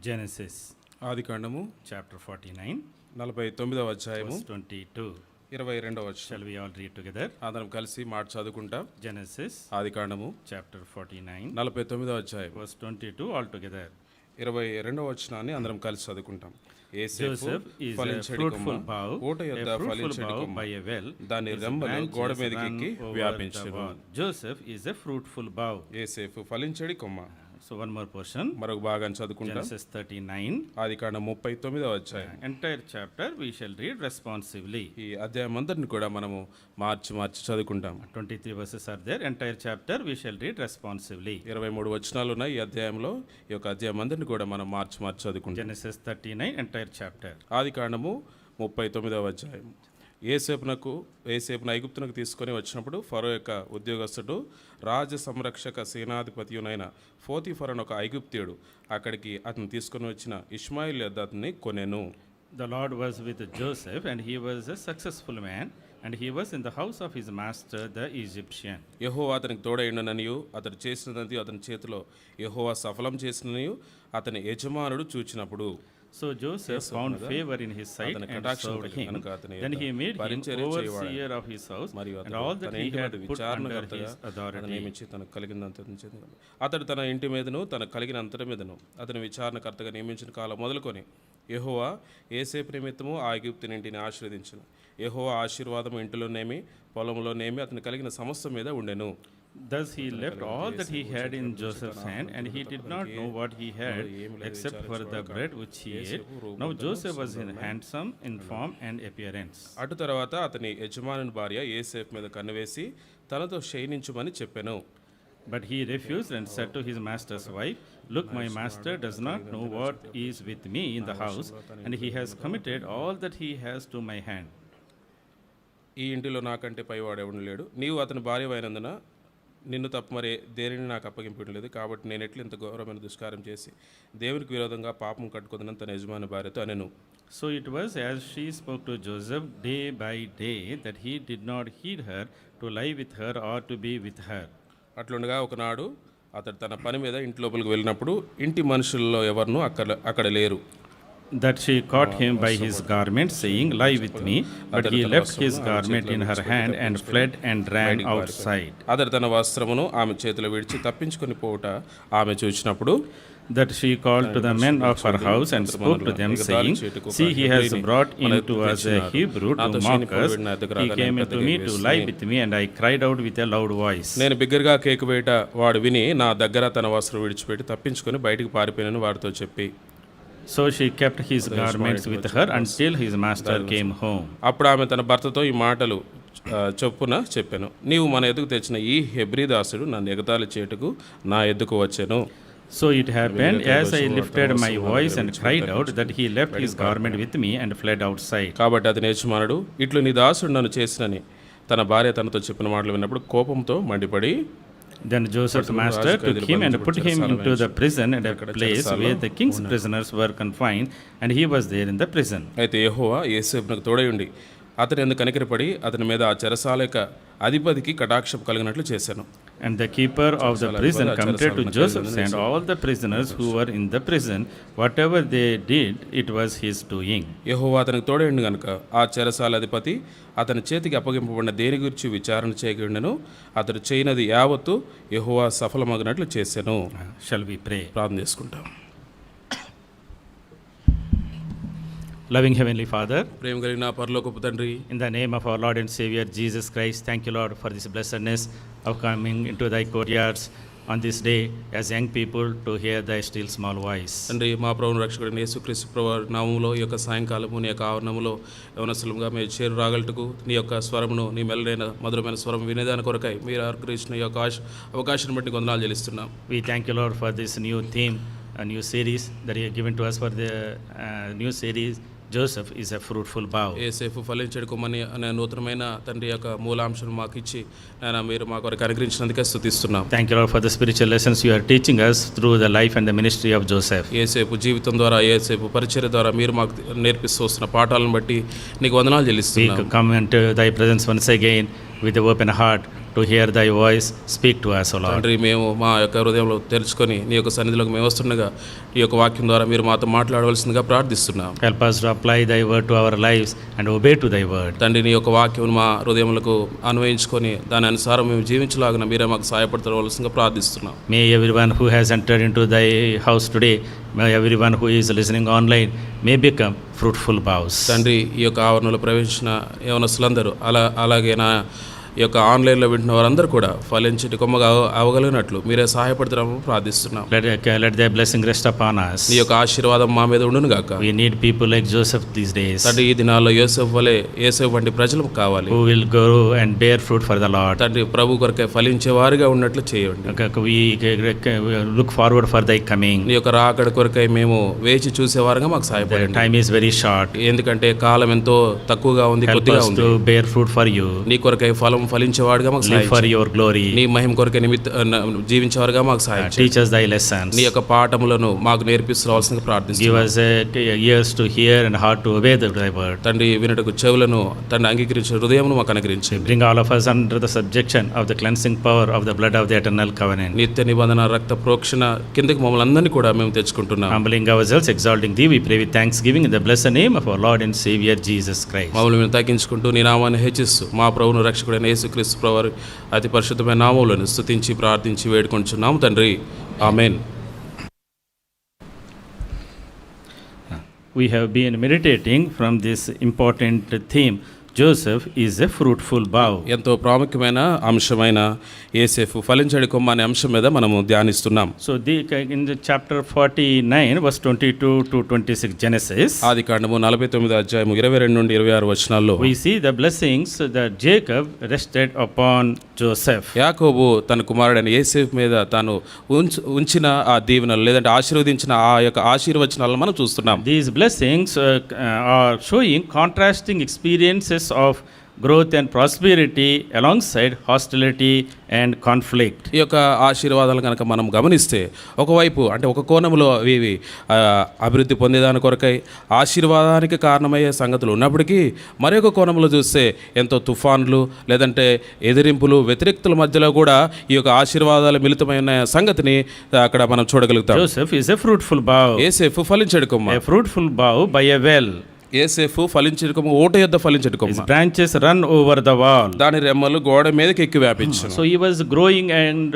Genesis ఆదికాండము chapter 49 49వ అధ్యాయము verse 22. 22వ వచనం. Shall we all read together? అందరం కలిసి మాట చదువుకుంటాం. Genesis ఆదికాండము chapter 49 49వ అధ్యాయం verse 22 all together. 22వ వచనాన్ని అందరం కలిసి చదువుకుంటాం. యోసేపు Joseph is a ఫలించడి fruitful comma, bough, ఊట యొద్ద a fruitful ఫలించడి bough comma, by a well. దాని His రెమ్మలు గోడ branches మీదకి run ఎక్కి over వ్యాపించెను. the wall. Joseph is a fruitful bough. యోసేపు ఫలించడి కొమ్మ. So one more portion. మరొక భాగాన్ని చదువుకుంటాం. Genesis 39. ఆదికాండం 39వ అధ్యాయం. Entire chapter we shall read responsively. ఈ అధ్యాయం అంతటిని కూడా మనము మార్చి చదువుకుంటాం. 23 verses are there. Entire chapter we shall read responsively. 23 వచనాలు ఉన్నాయి ఈ అధ్యాయంలో. ఈ యొక్క అధ్యాయం అంతటిని కూడా మనం మార్చి చదువుకుంటాం. Genesis 39 entire chapter. ఆదికాండము 39వ అధ్యాయం. యోసేపును ఐగుప్తునకు తీసుకొని వచ్చినప్పుడు ఫరో యొక్క ఉద్యోగస్తుడు రాజ సంరక్షక సేనాధిపతియునైన పోతీఫర్ అని ఒక ఐగుప్తియుడు అక్కడికి అతను తీసుకొని వచ్చిన ఇష్మాయిల్ యొద్ద అతన్ని కొనెను. The Lord was with Joseph and he was a successful man and he was in the house of his master the Egyptian. యెహోవా అతనికి తోడైండననియు అతడు చేసినది అతని చేతిలో యెహోవా సఫలం చేసిననియు అతని యజమానుడు చూచినప్పుడు. So Joseph found favor in his sight and served him. Then he made him overseer of his house and all that he had put under his authority. అతడు తన ఇంటి మీదను తన కలిగిన అంతటి మీదను అతని విచారణకర్తగా నియమించిన కాలం మొదలుకొని యెహోవా యోసేపు నిమిత్తము ఆ ఐగుప్తు ఇంటిని ఆశీర్వదించెను. యెహోవా ఆశీర్వాదము ఇంటిలోనేమి పొలంలోనేమి అతని కలిగిన సమస్త మీద ఉండెను. Thus he left all that he had in Joseph's hand, and he did not know what he had except for the bread which he ate. Now Joseph was handsome in form and appearance. అటు తర్వాత అతని యజమానుని భార్య యోసేపు మీద కన్నువేసి తనతో శయనించుమని చెప్పెను. But he refused and said to his master's wife, "Look, my master does not know what is with me in the house, and he has committed all that he has to my hand." ఈ ఇంటిలో నాకంటే పైవాడెవడు లేడు. నీవు అతని భార్యవైనందున నిన్ను తప్ప మరి దేనిని నాకు అప్పగింపలేదు. కాబట్టి నేను ఎట్లు ఇంత ఘోరమైన దుష్కారం చేసి దేవునికి విరోధంగా పాపం కట్టుకుందని తన యజమాని భార్యతో అనెను. So it was as she spoke to Joseph day by day that he did not heed her to lie with her or to be with her. అట్లుండగా ఒకనాడు అతడు తన పని మీద ఇంటి లోపలికి వెళ్ళినప్పుడు ఇంటి మనుషుల్లో ఎవరినూ అక్కడ లేరు. That she caught him by his garment, saying, "Lie with me." But he left his garment in her hand and fled and ran outside. అతడు తన వస్త్రమును ఆమె చేతిలో విడిచి తప్పించుకొని పోవుట ఆమె చూచినప్పుడు That she called to the men of her house and spoke to them, saying, "See, he has brought into us a Hebrew to mock us. He came into me to lie with me, and I cried out with a loud voice." నేను బిగ్గరగా కేక వేయట వాడు విని నా దగ్గర తన వస్త్రం విడిచిపెట్టి తప్పించుకొని బయటికి పారిపోయినని వాడితో చెప్పి. So she kept his garments with her until his master came home. అప్పుడు ఆమె తన భర్తతో ఈ మాటలు చొప్పున చెప్పాను. నీవు మన ఎదుగు తెచ్చిన ఈ హెబ్రీ దాసుడు నన్ను ఎగతాళి చేటుకు నా ఎద్దుకు వచ్చాను. So it happened as I lifted my voice and cried out that he left his garment with me and fled outside. కాబట్టి అతని యజమానుడు ఇట్లు నీ దాసుడు నన్ను చేసినని తన భార్య తనతో చెప్పిన మాటలు విన్నప్పుడు కోపంతో మండిపడి. Then Joseph's master took him and put him into the prison at a place where the king's prisoners were confined, and he was there in the prison. అయితే యెహోవా యోసేపునకు తోడై ఉండి అతని యందు కనికరపడి అతని మీద ఆ చెరసాల యొక్క అధిపతికి కటాక్షం కలిగినట్లు చేశాను. And the keeper of the prison committed to Joseph's hand all the prisoners who were in the prison. Whatever they did, it was his doing. యెహోవా అతనికి తోడై ఉండి గనుక ఆ చెరసాల అధిపతి అతని చేతికి అప్పగింపబడిన దేని గురించి విచారణ చేయకుండాను అతడు చేయనది యావత్తు యెహోవా సఫలమగినట్లు చేశాను. Shall we pray? ప్రార్థన చేసుకుంటాం. Loving Heavenly Father, ప్రేమ కలిగిన పరలోకపు తండ్రి, in the name of our Lord and Savior Jesus Christ, thank you, Lord, for this blessedness of coming into thy courtyards on this day as young people to hear thy still small voice. తండ్రి, మా ప్రభువు రక్షకుడైన యేసుక్రీస్తు ప్రభువు నామములో ఈ యొక్క సాయంకాలము నీ యొక్క ఆవరణములో యవనస్తులుగా మేము చేరు రాగలటకు నీ యొక్క స్వరమును నీ మెల్లైన మధురమైన స్వరం వినేదాని కొరకై మీరు అనుగ్రహించిన ఈ యొక్క అవకాశాన్ని బట్టి వందనాలు చెల్లిస్తున్నాం. We thank you, Lord, for this new theme, a new series that you have given to us for the new series. Joseph is a fruitful bough. యోసేపు ఫలించడి కొమ్మని అనే నూతనమైన తండ్రి యొక్క మూలాంశం మాకు ఇచ్చి నాయన మీరు మా కొరకు అనుగ్రహించినందుకే స్తుతిస్తున్నాం. Thank you, Lord, for the spiritual lessons you are teaching us through the life and the ministry of Joseph. యోసేపు జీవితం ద్వారా యోసేపు పరిచర్య ద్వారా మీరు మాకు నేర్పిస్తూ వస్తున్న పాఠాలను బట్టి నీకు వందనాలు చెల్లిస్తున్నాం. We come into thy presence once again with an open heart to hear thy voice. Speak to us, O Lord. తండ్రి మేము మా యొక్క హృదయంలో తెరుచుకొని నీ యొక్క సన్నిధిలోకి మేము వస్తుండగా ఈ యొక్క వాక్యం ద్వారా మీరు మాతో మాట్లాడవలసిందిగా ప్రార్థిస్తున్నాం. Help us to apply thy word to our lives and obey to thy word. తండ్రి నీ యొక్క వాక్యం మా హృదయములకు అన్వయించుకొని దాని అనుసారం మేము జీవించలాగిన మీరే మాకు సహాయపడవలసిందిగా ప్రార్థిస్తున్నాం. May everyone who has entered into thy house today, may everyone who is listening online, may become fruitful boughs. తండ్రి ఈ యొక్క ఆవరణలో ప్రవేశించిన యవనస్తులందరూ అలాగే నా ఈ యొక్క ఆన్లైన్లో వింటున్న వారందరూ కూడా ఫలించి కొమ్మగా అవగలిగినట్లు మీరే సహాయపడతారని ప్రార్థిస్తున్నాం. Let thy blessing rest upon us. నీ యొక్క ఆశీర్వాదం మా మీద ఉండును గాక. We need people like Joseph these days, తండ్రి ఈ దినాల్లో యోసేపు వలె యేసేపు వంటి ప్రజలు కావాలి, who will grow and bear fruit for the Lord. తండ్రి ప్రభు కొరకే ఫలించే వారిగా ఉన్నట్లు చేయండి. We look forward for thy coming. నీ యొక్క రాకడ కొరకై మేము వేచి చూసేవారుగా మాకు The సహాయపడండి. time is very short. ఎందుకంటే కాలం ఎంతో తక్కువగా ఉంది, Help కొద్దిగా us ఉంది. to bear fruit for you. నీ కొరకై ఫలం ఫలించేవాడుగా మాకు Live సహాయం for చేయండి. your glory. నీ మహిమ కొరకై జీవించేవారుగా మాకు సహాయం చేయండి. Teach us thy lessons. నీ యొక్క పాఠములను మాకు నేర్పిస్తువలసిందిగా Give ప్రార్థిస్తున్నాం. us ears to hear and heart to obey thy word. తండ్రి వినుటకు చెవులను తండ్రి అంగీకరించిన హృదయమును మాకు అనుగ్రహించండి. Bring all of us under the subjection of the cleansing power of the blood of the eternal covenant. నిత్య నిబంధన రక్త ప్రోక్షణ కిందకి మమ్మల్ని అందరినీ కూడా మేము తెచ్చుకుంటున్నాం. Humbling ourselves, exalting thee, we pray with thanksgiving in the blessed name of our Lord and Savior Jesus Christ. మమ్మల్ని మేము తగ్గించుకుంటూ నీ నామాన్ని హెచ్చిస్తూ మా ప్రభువును రక్షకుడైన యేసుక్రీస్తు ప్రభు వారి అతి పరిశుద్ధమైన నామములను స్తుతించి ప్రార్థించి వేడుకొంచున్నాము తండ్రి. ఆమేన్. We have been meditating from this important theme. Joseph is a fruitful bough. ఎంతో ప్రాముఖ్యమైన అంశమైన యేసేపు ఫలించడి కొమ్మ అనే అంశం మీద మనము ధ్యానిస్తున్నాం. So in the chapter 49 verse 22 to 26 Genesis, ఆదికాండము 49 అధ్యాయము 22 నుండి 26 వచనాల్లో we see the blessings that Jacob rested upon Joseph. యాకోబు తన కుమారుడైన యేసేపు మీద తాను ఉంచిన ఆ దీవెనలు లేదంటే ఆశీర్వదించిన ఆ యొక్క ఆశీర్వచనాలను మనం చూస్తున్నాం. These blessings are showing contrasting experiences of growth and prosperity alongside hostility and conflict. ఈ యొక్క ఆశీర్వాదాలు కనుక మనం గమనిస్తే ఒకవైపు అంటే ఒక కోణంలో ఇవి అభివృద్ధి పొందేదాని కొరకై ఆశీర్వాదానికి కారణమయ్యే సంగతులు ఉన్నప్పటికీ మరొక కోణంలో చూస్తే ఎంతో తుఫాన్లు లేదంటే ఎదిరింపులు వ్యతిరేక్తుల మధ్యలో కూడా ఈ యొక్క ఆశీర్వాదాలు మిళితమైన సంగతిని అక్కడ మనం చూడగలుగుతాం. Joseph is a fruitful bough. యేసేపు ఫలించడి comma. A fruitful bough by a well. యేసేపు ఫలించడి కొమ్మ, ఓట యొద్ద ఫలించడి His comma. branches run over the wall. దాని రెమ్మలు గోడ మీదకి ఎక్కి వ్యాపించును. So he was growing and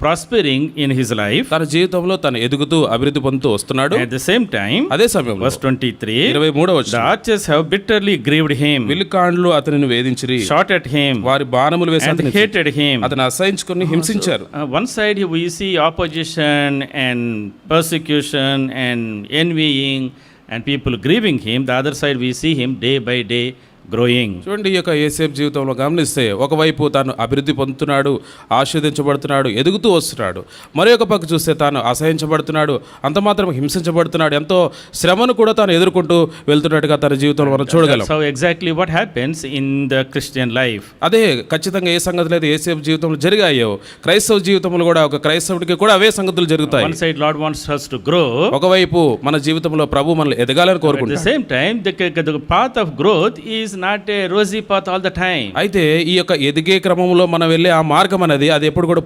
prospering in his life. తన జీవితంలో తను ఎదుగుతూ అభివృద్ధి పొందుతూ వస్తున్నాడు. At the same time, అదే సమయంలో verse 23, 23వ the వచనం, archers have bitterly grieved him, విలుకాండ్లు అతనిని వేధించిరి, shot at him, వారి బాణములు వేసి and అతని hated him. అతను అసహించుకొని హింసించారు. One side we see opposition and persecution and envying and people grieving him. The other side we see him day by day growing. చూడండి, ఈ యొక్క యేసేపు జీవితంలో గమనిస్తే ఒకవైపు తాను అభివృద్ధి పొందుతున్నాడు, ఆశీర్వదించబడుతున్నాడు, ఎదుగుతూ వస్తున్నాడు. మరొక పక్క చూస్తే తాను అసహించబడుతున్నాడు, అంత మాత్రం హింసించబడుతున్నాడు, ఎంతో శ్రమను కూడా తాను ఎదుర్కొంటూ వెళ్తున్నట్టుగా తన జీవితంలో మనం చూడగలం. That's how exactly what happens in the Christian life. అదే ఖచ్చితంగా ఏ సంగతులు అయితే యేసేపు జీవితంలో జరిగాయో క్రైస్తవ జీవితంలో కూడా ఒక క్రైస్తవుడికి కూడా అవే సంగతులు జరుగుతాయి. One side Lord wants us to grow. ఒకవైపు మన జీవితంలో ప్రభు మనల్ని ఎదగాలని At the కోరుకుంటాడు. same time, the path of growth is not a rosy path all the time. అయితే ఈ యొక్క ఎదిగే క్రమంలో మనం వెళ్ళే ఆ మార్గం అనేది అది ఎప్పుడు కూడా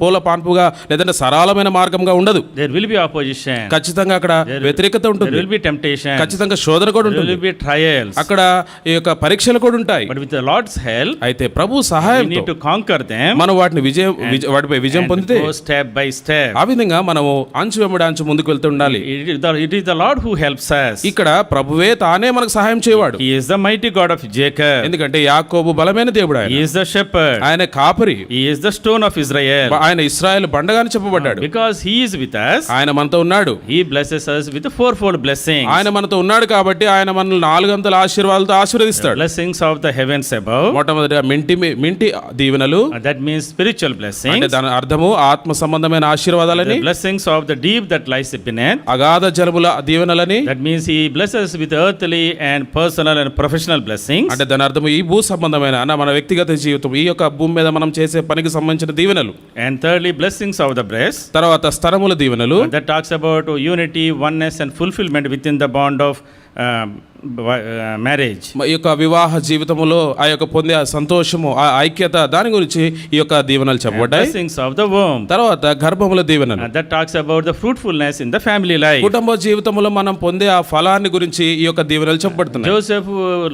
పూల పాన్పుగా లేదంటే సరళమైన మార్గంగా ఉండదు. There will be opposition. ఖచ్చితంగా అక్కడ వ్యతిరేకత There ఉంటుంది, will be temptation. ఖచ్చితంగా శోధన కూడా There ఉంటుంది, will be trials. అక్కడ ఈ యొక్క పరీక్షలు కూడా ఉంటాయి. But with the Lord's help, అయితే ప్రభు we సహాయంతో need to conquer them మనం వాటిని వాటిపై విజయం and పొందితే go step by step. ఆ విధంగా మనము అంచు వెంబడి అంచు ముందుకు వెళ్తూ ఉండాలి. It is the Lord who helps us. ఇక్కడ ప్రభువే తానే మనకు సహాయం చేయవాడు. He is the mighty God of Jacob. ఎందుకంటే యాకోబు బలమైన దేవుడు, He is the shepherd. ఆయన కాపరి, He is the stone of Israel. ఆయన ఇశ్రాయేలు బండగాని చెప్పబడ్డాడు. Because He is with us, ఆయన మనతో ఉన్నాడు, He blesses us with a fourfold blessing. ఆయన మనతో ఉన్నాడు కాబట్టి ఆయన మనల్ని 400 ఆశీర్వాదాలతో ఆశీర్వదిస్తాడు. Blessings of the heavens above. మొట్టమొదటిగా మింటి దీవెనలు, That means spiritual అంటే blessings. దాని అర్థము ఆత్మ సంబంధమైన ఆశీర్వాదాలని. The blessings of the deep that lies beneath. అగాధ జలముల దీవెనలని. That means He blesses with earthly and personal and professional blessings. అంటే దాని అర్థము ఈ భూ సంబంధమైన మన వ్యక్తిగత జీవితం, ఈ యొక్క భూమి మీద మనం చేసే పనికి సంబంధించిన దీవెనలు. And thirdly, blessings of the breast. తర్వాత స్తరముల దీవెనలు. That talks about unity, oneness and fulfillment within the bond of marriage. ఈ యొక్క వివాహ జీవితంలో ఆ యొక్క పొందే ఆ సంతోషము, ఆ ఐక్యత, దాని గురించి ఈ యొక్క దీవెనలు చెప్పబడ్డాయి. Blessings of the womb. తర్వాత గర్భముల దీవెనలు, That talks about the fruitfulness in the family life. కుటుంబ జీవితంలో మనం పొందే ఆ ఫలాన్ని గురించి ఈ యొక్క దీవెనలు చెప్పబడుతున్నాయి. Joseph,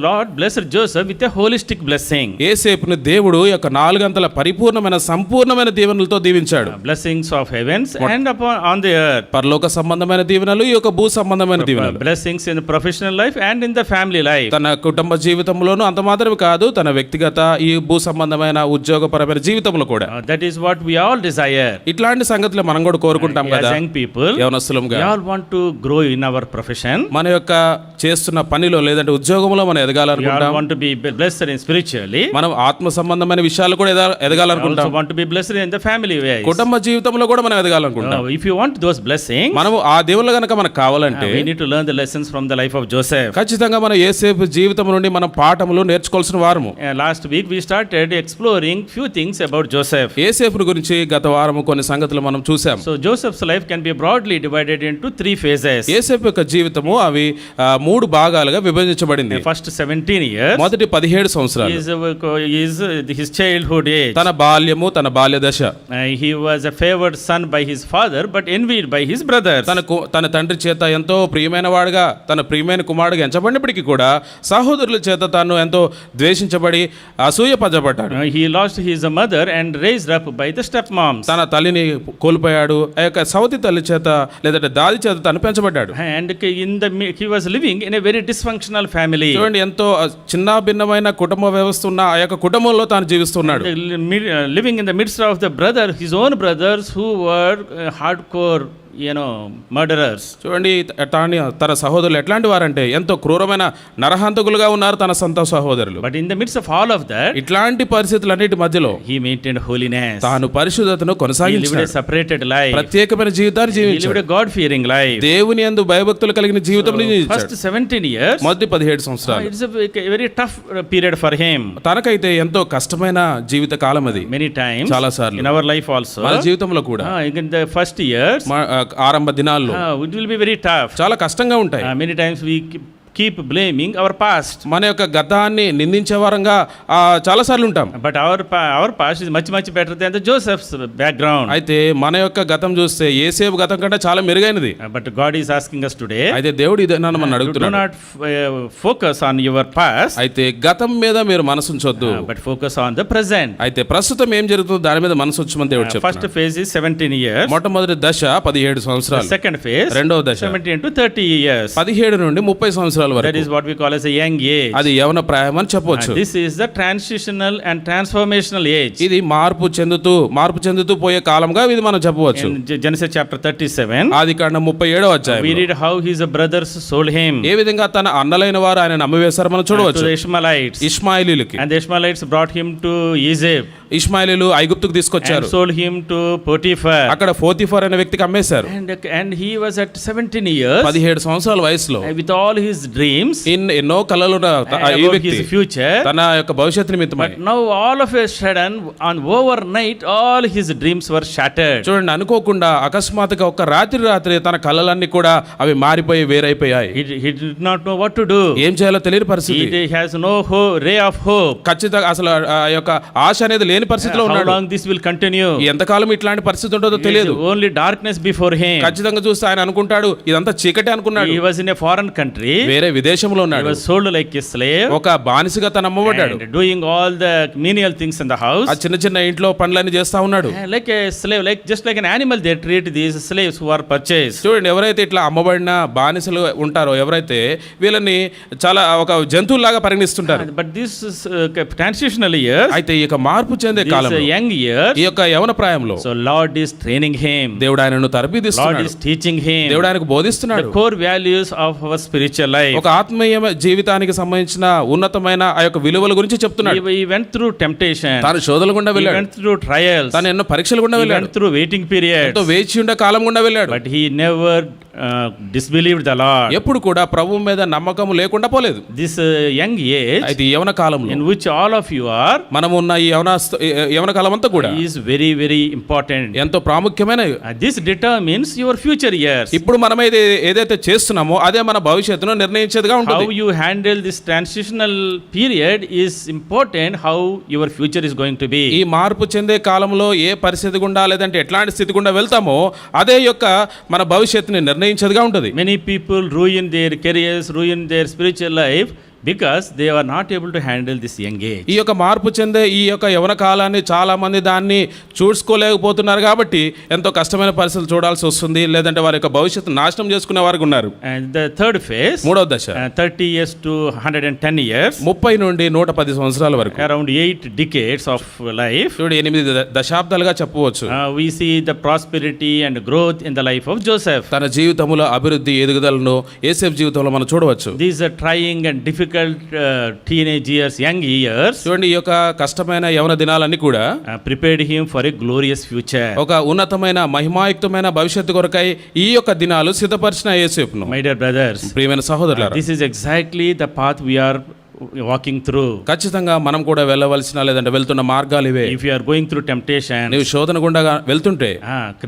Lord blessed Joseph with a holistic blessing. యేసేపుని దేవుడు ఈ యొక్క 4 గంటల పరిపూర్ణమైన సంపూర్ణమైన దీవెనలతో దీవించాడు. Blessings of heavens and on the earth. పరలోక సంబంధమైన దీవెనలు, ఈ యొక్క భూ సంబంధమైన దీవెనలు. Blessings in the professional life and in the family life. తన కుటుంబ జీవితంలోనూ అంత మాత్రమే కాదు, తన వ్యక్తిగత ఈ భూ సంబంధమైన ఉద్యోగపరమైన జీవితంలో కూడా. That is what we all desire. ఇట్లాంటి సంగతులు మనం కూడా కోరుకుంటాం As కదా young people, యవనస్తులంగా. we all want to grow in our profession. మన యొక్క చేస్తున్న పనిలో లేదంటే ఉద్యోగంలో మనం We all ఎదగాలనుకుంటాం. want to be blessed in spiritually. మనం ఆత్మ సంబంధమైన విషయాలు కూడా We ఎదగాలనుకుంటాం. also want to be blessed in the family ways. కుటుంబ జీవితంలో కూడా మనం ఎదగాలనుకుంటాం. If you want those blessings, మనము ఆ దేవుళ్ళు గనక మనకు కావాలంటే we need to learn the lessons from the life of Joseph. ఖచ్చితంగా మనం యేసేపు జీవితం నుండి మనం పాఠములు నేర్చుకోవాల్సిన వారము. Last week we started exploring few things about Joseph. యేసేపుని గురించి గత వారము కొన్ని సంగతులు మనం చూసాం. So Joseph's life can be broadly divided into 3 phases. యేసేపు యొక్క జీవితము అవి 3 భాగాలుగా విభజించబడింది. The first 17 years మొదటి 17 సంవత్సరాలు is his childhood age. తన బాల్యము, తన బాల్య దశ. He was a favored son by his father but envied by his brothers. తన తండ్రి చేత ఎంతో ప్రియమైన వాడుగా, తన ప్రియమైన కుమారుడుగా ఎంచబడినప్పటికీ కూడా సహోదరుల చేత తాను ఎంతో ద్వేషించబడి అసూయపరచబడ్డాడు. He lost his mother and raised up by the stepmoms. తన తల్లిని కోల్పోయాడు. ఆ యొక్క సవతి తల్లి చేత లేదంటే దాది చేత తను పెంచబడ్డాడు. And he was living in a very dysfunctional family. చూడండి, ఎంతో చిన్న భిన్నమైన కుటుంబ వ్యవస్థ ఉన్న ఆ యొక్క కుటుంబంలో తాను జీవిస్తున్నాడు. Living in the midst of his own brothers who were hardcore murderers. చూడండి, తన సహోదరులు ఎట్లాంటి వారంటే ఎంతో క్రూరమైన నరహంతకులుగా ఉన్నారు తన సొంత సహోదరులు. But in the midst of all of that, ఇట్లాంటి పరిస్థితులన్నిటి మధ్యలో he maintained holiness. తాను పరిశుద్ధతను He lived కొనసాగించాడు. a separated life. ప్రత్యేకమైన జీవితాన్ని He lived జీవించాడు. a God-fearing life. దేవుని యందు భయభక్తులు కలిగిన జీవితం First జీవించాడు. 17 years, మొదటి 17 సంవత్సరాలు it's a very tough period for him. తనకైతే ఎంతో కష్టమైన జీవిత కాలం అది. Many times చాలా సార్లు in our life also. మన జీవితంలో కూడా In the first years, ఆరంభ దినాల్లో it will be very tough. చాలా కష్టంగా ఉంటాయి. Many times we keep blaming our past. మన యొక్క గతాన్ని నిందించే వారంగా చాలా సార్లు ఉంటాం. But our past is much better than the Joseph's background. అయితే మన యొక్క గతం చూస్తే యేసేపు గతం కంటే చాలా మెరుగైనది. But God is asking us today, అయితే దేవుడు ఇదే నన్ను మనం do అడుగుతున్నాడు. not focus on your past, అయితే గతం మీద మీరు మనసు ఉంచొద్దు. but focus on the present. అయితే ప్రస్తుతం ఏం జరుగుతుందో దాని మీద మనసు ఉంచమని దేవుడు First చెప్తున్నాడు. phase is 17 years. మొట్టమొదటి దశ 17 The సంవత్సరాలు. second phase, రెండవ దశ 17 to 30 years. 17 నుండి 30 సంవత్సరాల That వరకు. is what we call as a young age. అది యవన ప్రాయం అని చెప్పొచ్చు. This is the transitional and transformational age. ఇది మార్పు చెందుతూ పోయే కాలంగా ఇది మనం చెప్పవచ్చు. In Genesis chapter 37, ఆదికాండం 37వ అధ్యాయం we read how his brothers sold him ఏ విధంగా తన అన్నలైన వారు ఆయన నమ్మివేశారు మనం to చూడవచ్చు. the Ishmaelites. ఇష్మాయిలీలకి And the Ishmaelites brought him to Egypt ఇష్మాయిలీలు ఐగుప్తుకు and తీసుకొచ్చారు. sold him to Potiphar. అక్కడ పోతిఫర్ అనే వ్యక్తికి అమ్మేశారు. And he was at 17 years 17 సంవత్సరాల వయసులో with all his dreams ఎన్నో కలలు ఈ about వ్యక్తి his future. తన యొక్క భవిష్యత్తు నిమిత్తమై But now all of a sudden, on overnight, all his dreams were shattered. చూడండి, అనుకోకుండా అకస్మాత్తుగా ఒక రాత్రి తన కళలన్నీ కూడా అవి మారిపోయి వేరైపోయాయి. He did not know what to do. ఏం చేయాలో తెలియని పరిస్థితి. He has no ray of hope. ఖచ్చితంగా అసలు ఆ యొక్క ఆశ అనేది లేని పరిస్థితిలో How ఉన్నాడు. long this will continue? ఎంతకాలం ఇట్లాంటి పరిస్థితి ఉంటుందో తెలియదు. There is only darkness before him. ఖచ్చితంగా చూస్తే ఆయన అనుకుంటాడు ఇదంతా చీకటే అనుకున్నాడు. He was in a foreign country. వేరే విదేశంలో He ఉన్నాడు. was sold like a slave. ఒక బానిసగా తను అమ్మబడ్డాడు. And doing all the menial things in the house. ఆ చిన్న ఇంట్లో పనులన్నీ చేస్తా ఉన్నాడు. Like a slave, just like an animal, they treat these slaves who are purchased. చూడండి, ఎవరైతే ఇట్లా అమ్మబడిన బానిసలు ఉంటారో ఎవరైతే వీళ్ళని చాలా ఒక జంతువులాగా పరిగణిస్తుంటారు. But this is transitional years. అయితే ఈ యొక్క మార్పు చెందే This కాలంలో young years. ఈ యొక్క యవన ప్రాయంలో So Lord is training him. దేవుడు ఆయనను Lord తరబిదిస్తున్నాడు. is teaching him దేవుడు ఆయనకు the బోధిస్తున్నాడు. core values of our spiritual life. ఒక ఆత్మీయ జీవితానికి సంబంధించిన ఉన్నతమైన ఆ యొక్క విలువల గురించి చెప్తున్నాడు. He went through temptation. తాను శోధనల గుండా He వెళ్ళాడు. went through trials. తాను ఎన్నో పరీక్షల గుండా He వెళ్ళాడు. went through waiting periods. ఎంతో వేచి ఉండే కాలం గుండా వెళ్ళాడు. But he never disbelieved the Lord. ఎప్పుడు కూడా ప్రభువు మీద నమ్మకం లేకుండా పోలేదు. This young age అయితే ఈ యవన కాలంలో in which all of you are మనం ఉన్న ఈ యవన కాలం అంతా కూడా is very, very important. ఎంతో ప్రాముఖ్యమైన. This determines your future years. ఇప్పుడు మనం ఏదైతే చేస్తున్నామో అదే మన భవిష్యత్తును నిర్ణయించేదిగా How ఉంటుంది. you handle this transitional period is important, how your future is going to be. ఈ మార్పు చెందే కాలంలో ఏ పరిస్థితి గుండా లేదంటే ఎట్లాంటి స్థితి గుండా వెళ్తామో అదే యొక్క మన భవిష్యత్తుని నిర్ణయించేదిగా ఉంటుంది. Many people ruin their careers, ruin their spiritual life because they are not able to handle this young age. ఈ యొక్క మార్పు చెందే ఈ యొక్క యవన కాలాన్ని చాలా మంది దాన్ని చూసుకోలేకపోతున్నారు కాబట్టి ఎంతో కష్టమైన పరిస్థితులు చూడాల్సి వస్తుంది, లేదంటే వారి యొక్క భవిష్యత్తు నాశనం చేసుకునే వారికి ఉన్నారు. And the third phase, మూడవ దశ 30 years to 110 years, 30 నుండి 110 సంవత్సరాల వరకు, around 8 decades of life. చూడు 8 దశాబ్దాలుగా చెప్పవచ్చు. We see the prosperity and growth in the life of Joseph. తన జీవితంలో అభివృద్ధి ఎదుగుదలను యోసేపు జీవితంలో మనం చూడవచ్చు. These are trying and difficult teenage years, young years, చూడండి ఈ యొక్క కష్టమైన యవన దినాలన్నీ కూడా prepared him for a glorious future. ఒక ఉన్నతమైన మహిమాయుక్తమైన భవిష్యత్తు కొరకై ఈ యొక్క దినాలు సిద్ధపరిచిన యోసేపును. My dear brothers, ప్రియమైన సహోదరులారా, this is exactly the path we are walking through. ఖచ్చితంగా మనం కూడా వెళ్ళవలసిన లేదంటే వెళ్తున్న మార్గాలు ఇవే. If you are going through temptation, నీవు శోధన గుండా వెళ్తుంటే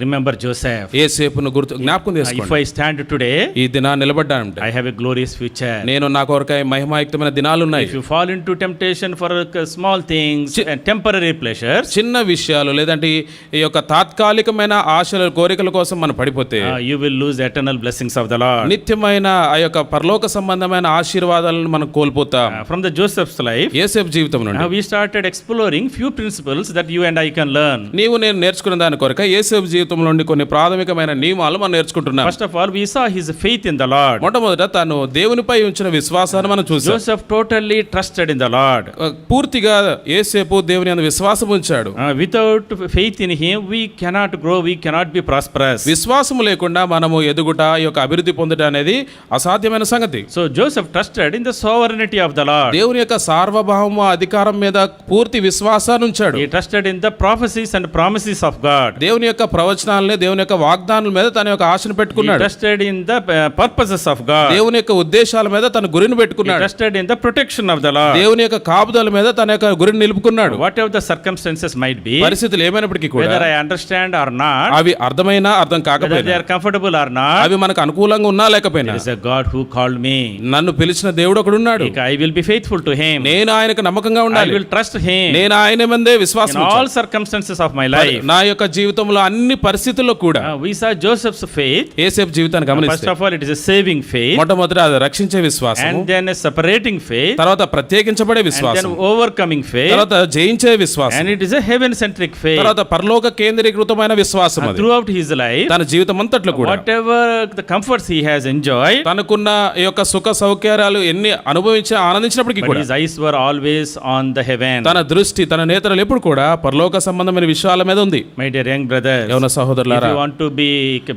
remember Joseph. యోసేపును జ్ఞాపకం If చేసుకోండి. I stand today, ఈ దినాన్ని నిలబడ్డానంటే I have a glorious future. నేను నా కొరకై మహిమాయుక్తమైన దినాలు ఉన్నాయి. If you fall into temptation for small things and temporary pleasures, చిన్న విషయాలు లేదంటే ఈ యొక్క తాత్కాలికమైన ఆశల కోరికల కోసం మనం పడిపోతే you will lose eternal blessings of the Lord. నిత్యమైన ఆ యొక్క పరలోక సంబంధమైన ఆశీర్వాదాలను మనం కోల్పోతాం. From the Joseph's life, యోసేపు జీవితం నుండి we started exploring few principles that you and I can learn. నీవు నేను నేర్చుకున్న దాని కొరక యోసేపు జీవితం నుండి కొన్ని ప్రాథమికమైన నియమాలు మనం నేర్చుకుంటున్నాం. First of all, we saw his faith in the Lord. మొట్టమొదట తను దేవునిపై ఉంచిన విశ్వాసాన్ని మనం చూసాం. Joseph totally trusted in the Lord. పూర్తిగా యోసేపు దేవుని యందు విశ్వాసం ఉంచాడు. Without faith in him, we cannot grow, we cannot be prosperous. విశ్వాసం లేకుండా మనము ఎదుగుట ఈ యొక్క అభివృద్ధి పొందుట అనేది అసాధ్యమైన సంగతి. So Joseph trusted in the sovereignty of the Lord. దేవుని యొక్క సార్వభౌమ అధికారం మీద పూర్తి విశ్వాసాన్ని ఉంచాడు. He trusted in the prophecies and promises of God. దేవుని యొక్క ప్రవచనాలని దేవుని యొక్క వాగ్దానాల మీద తన యొక్క ఆశను He పెట్టుకున్నాడు. trusted in the purposes of God. దేవుని యొక్క ఉద్దేశాల మీద తన గురిని He పెట్టుకున్నాడు. trusted in the protection of the Lord. దేవుని యొక్క కాపుదల మీద తన యొక్క గురిని నిలుపుకున్నాడు. Whatever the circumstances might be, పరిస్థితులు ఏమైనప్పటికీ కూడా whether I understand or not, అవి అర్థమైనా అర్థం whether కాకపోయినా they are comfortable or not, అవి మనకు అనుకూలంగా ఉన్నా లేకపోయినా there is a God who called me. నన్ను పిలిచిన దేవుడు ఒకడు ఉన్నాడు. I will be faithful to him. నేను ఆయనకు నమ్మకంగా I ఉండాలి. will trust him నేను ఆయన మందే in విశ్వాసం all ఉంచాలి. circumstances of my life. నా యొక్క జీవితంలో అన్ని పరిస్థితుల్లో కూడా We saw Joseph's faith. యోసేపు జీవితాన్ని First గమనిస్తే of all, it is a saving faith, మొట్టమొదట అది రక్షించే విశ్వాసం, and then a separating faith, తర్వాత ప్రత్యేకించబడే and then విశ్వాసం, overcoming faith, తర్వాత జయించే విశ్వాసం, and it is a heaven-centric faith. తర్వాత పరలోక కేంద్రీకృతమైన విశ్వాసం. అది Throughout his life, తన జీవితం అంతట్లో కూడా whatever the comforts he has enjoyed, తనకున్న ఈ యొక్క సుఖ సౌకర్యాలు ఎన్ని అనుభవించి ఆనందించినప్పటికీ but కూడా his eyes were always on the heaven. తన దృష్టి తన నేత్రాలు ఎప్పుడు కూడా పరలోక సంబంధమైన విషయాల మీద ఉంది. My dear young brothers, యవన if సహోదరులారా, you want to be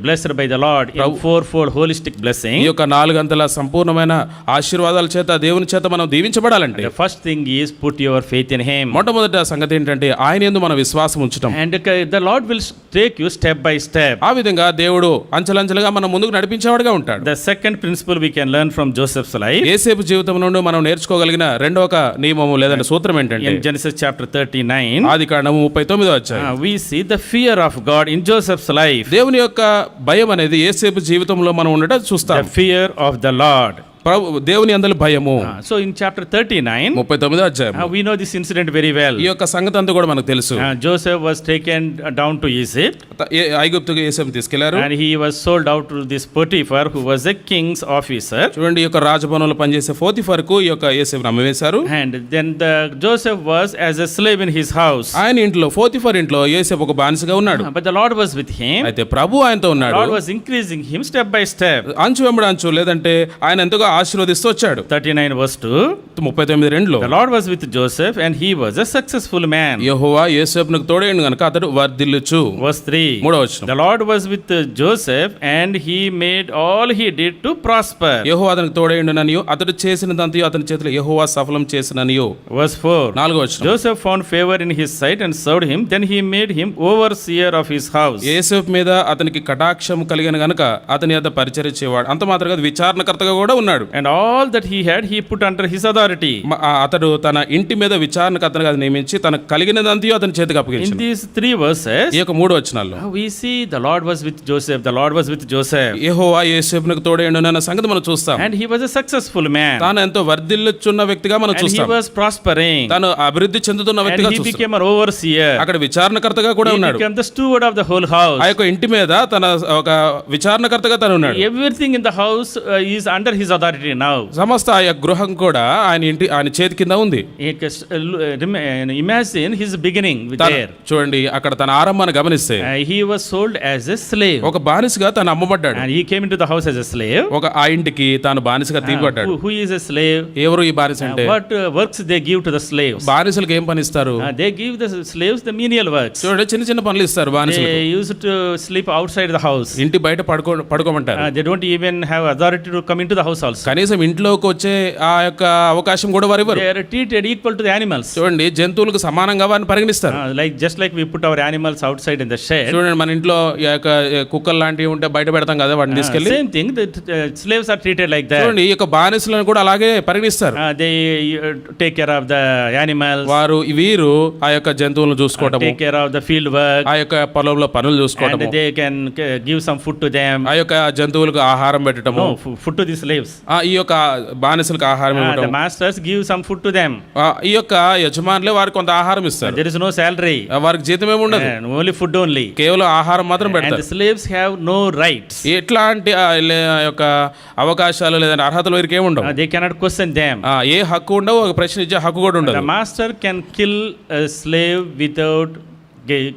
blessed by the Lord in fourfold holistic blessing, ఈ యొక్క 4 గంటల సంపూర్ణమైన ఆశీర్వాదాల చేత దేవుని చేత మనం దీవించబడాలంటే the first thing is put your faith in him, మొట్టమొదటి సంగతి ఏంటంటే ఆయన యందు మన విశ్వాసం ఉంచటం. and the Lord will take you step by step. ఆ విధంగా దేవుడు అంచెలంచెలుగా మనం ముందుకు నడిపించేవాడుగా ఉంటాడు. The second principle we can learn from Joseph's life, యోసేపు జీవితం నుండి మనం నేర్చుకోగలిగిన రెండవ నియమము లేదంటే సూత్రం ఏంటంటే in Genesis chapter 39, ఆదికాండము 39వ అధ్యాయం. we see the fear of God in Joseph's life. దేవుని యొక్క భయం అనేది యోసేపు జీవితంలో మనం ఉండటం చూస్తాం. The fear of the Lord. దేవుని యందలి భయము. So in chapter 39, 39వ అధ్యాయం we know this incident very well. ఈ యొక్క సంగతి అంతా కూడా మనకు తెలుసు. Joseph was taken down to Egypt, ఐగుప్తుకు యోసేపుని తీసుకెళ్లారు. and he was sold out to this Potiphar, who was a king's officer. చూడండి, ఈ యొక్క రాజభవనంలో పనిచేసే పోతిఫరుకు ఈ యొక్క యోసేపుని అమ్మివేశారు. And then Joseph was as a slave in his house. ఆయన ఇంట్లో పోతిఫర్ ఇంట్లో యోసేపు ఒక బానిసగా ఉన్నాడు. But the Lord was with him. అయితే ప్రభు ఆయనతో The ఉన్నాడు. Lord was increasing him step by step. అంచు వెంబడి అంచు లేదంటే ఆయన ఎంతగా ఆశీర్వదిస్తూ వచ్చాడు. 39 verse 2. 39:2 The Lord was with Joseph and he was a successful man. యెహోవా యోసేపునకు తోడైండు గనుక అతడు వర్ధిల్లుచు. Verse 3. 3వ వచనం. The Lord was with Joseph and he made all he did to prosper. యెహోవా అతనికి తోడైండుననియు అతడు చేసినదంతయు అతని చేతిలో యెహోవా సఫలం చేసిననియు. Verse 4. 4వ వచనం. Joseph found favor in his sight and served him. Then he made him overseer of his house. యోసేపు మీద అతనికి కటాక్షం కలిగిన గనుక అతని యొద్ద పరిచర్య చేయవాడు. అంత మాత్రమే కాదు, విచారణకర్తగా కూడా ఉన్నాడు. And all that he had he put under his authority. అతడు తన ఇంటి మీద విచారణకర్తగా నియమించి తనకు కలిగినదంతయు అతని చేతికి In అప్పగించాడు. these 3 verses, ఈ యొక్క 3 వచనాల్లో we see the Lord was with Joseph. The Lord was with Joseph. యెహోవా యోసేపునకు తోడైండునన్న సంగతి మనం చూస్తాం. And he was a successful man. తాను ఎంతో వర్ధిల్లుచున్న వ్యక్తిగా మనం And he చూస్తాం. was prospering. తాను అభివృద్ధి చెందుతున్న And వ్యక్తిగా he చూస్తాం. became an overseer. అక్కడ విచారణకర్తగా కూడా He ఉన్నాడు. became the steward of the whole house. ఆ యొక్క ఇంటి మీద తన ఒక విచారణకర్తగా తను ఉన్నాడు. Everything in the house is under his authority now. సమస్త ఆ యొక్క గృహం కూడా ఆయన చేతి కింద ఉంది. Imagine his beginning there. చూడండి అక్కడ తన ఆరంభాన్ని గమనిస్తే He was sold as a slave. ఒక బానిసగా తను అమ్మబడ్డాడు. And he came into the house as a slave. ఆ ఇంటికి తాను బానిసగా తీయబడ్డాడు. Who is a slave? ఎవరు ఈ బానిస అంటే? What works they give to the slaves? బానిసలకు ఏం పని ఇస్తారు? They give the slaves the menial works. చూడండి చిన్న చిన్న పనులు ఇస్తారు బానిసలకు. They used to sleep outside the house. ఇంటి బయట పడుకోమంటారు. They don't even have authority to come into the house also. కనీసం ఇంట్లోకి వచ్చే ఆ యొక్క అవకాశం కూడా వారు ఇవ్వరు. They are treated equal to the animals. చూడండి జంతువులకు సమానంగా వారిని పరిగణిస్తారు. Just like we put our animals outside in the shed. చూడండి మన ఇంట్లో ఈ యొక్క కుక్కలు లాంటివి ఉంటే బయట పెడతాం కదా వాటిని తీసుకెళ్ళి. Same thing, the slaves are treated like that. చూడండి ఈ యొక్క బానిసలను కూడా అలాగే పరిగణిస్తారు. They take care of the animals. వీరు ఆ యొక్క జంతువులను చూసుకోవటము, take care of the field work. ఆ యొక్క పొలంలో పనులు చూసుకోవటము, and they can give some food to them. ఆ యొక్క జంతువులకు ఆహారం పెట్టడము. Food to the slaves. ఈ యొక్క బానిసలకు ఆహారం ఇవ్వడం. The masters give some food to them. ఈ యొక్క యజమానులే వారికి కొంత ఆహారం ఇస్తారు. There is no salary. వారికి జీతం ఏమి ఉండదు. Only food only. కేవలం ఆహారం మాత్రం పెడతారు. And the slaves have no rights. ఎట్లాంటి యొక్క అవకాశాలు లేదా అర్హతలు వీరికి ఏమి ఉండవు. They cannot question them. ఏ హక్కు ఉండవు, ఒక ప్రశ్న ఇచ్చే హక్కు కూడా ఉండదు. The master can kill a slave without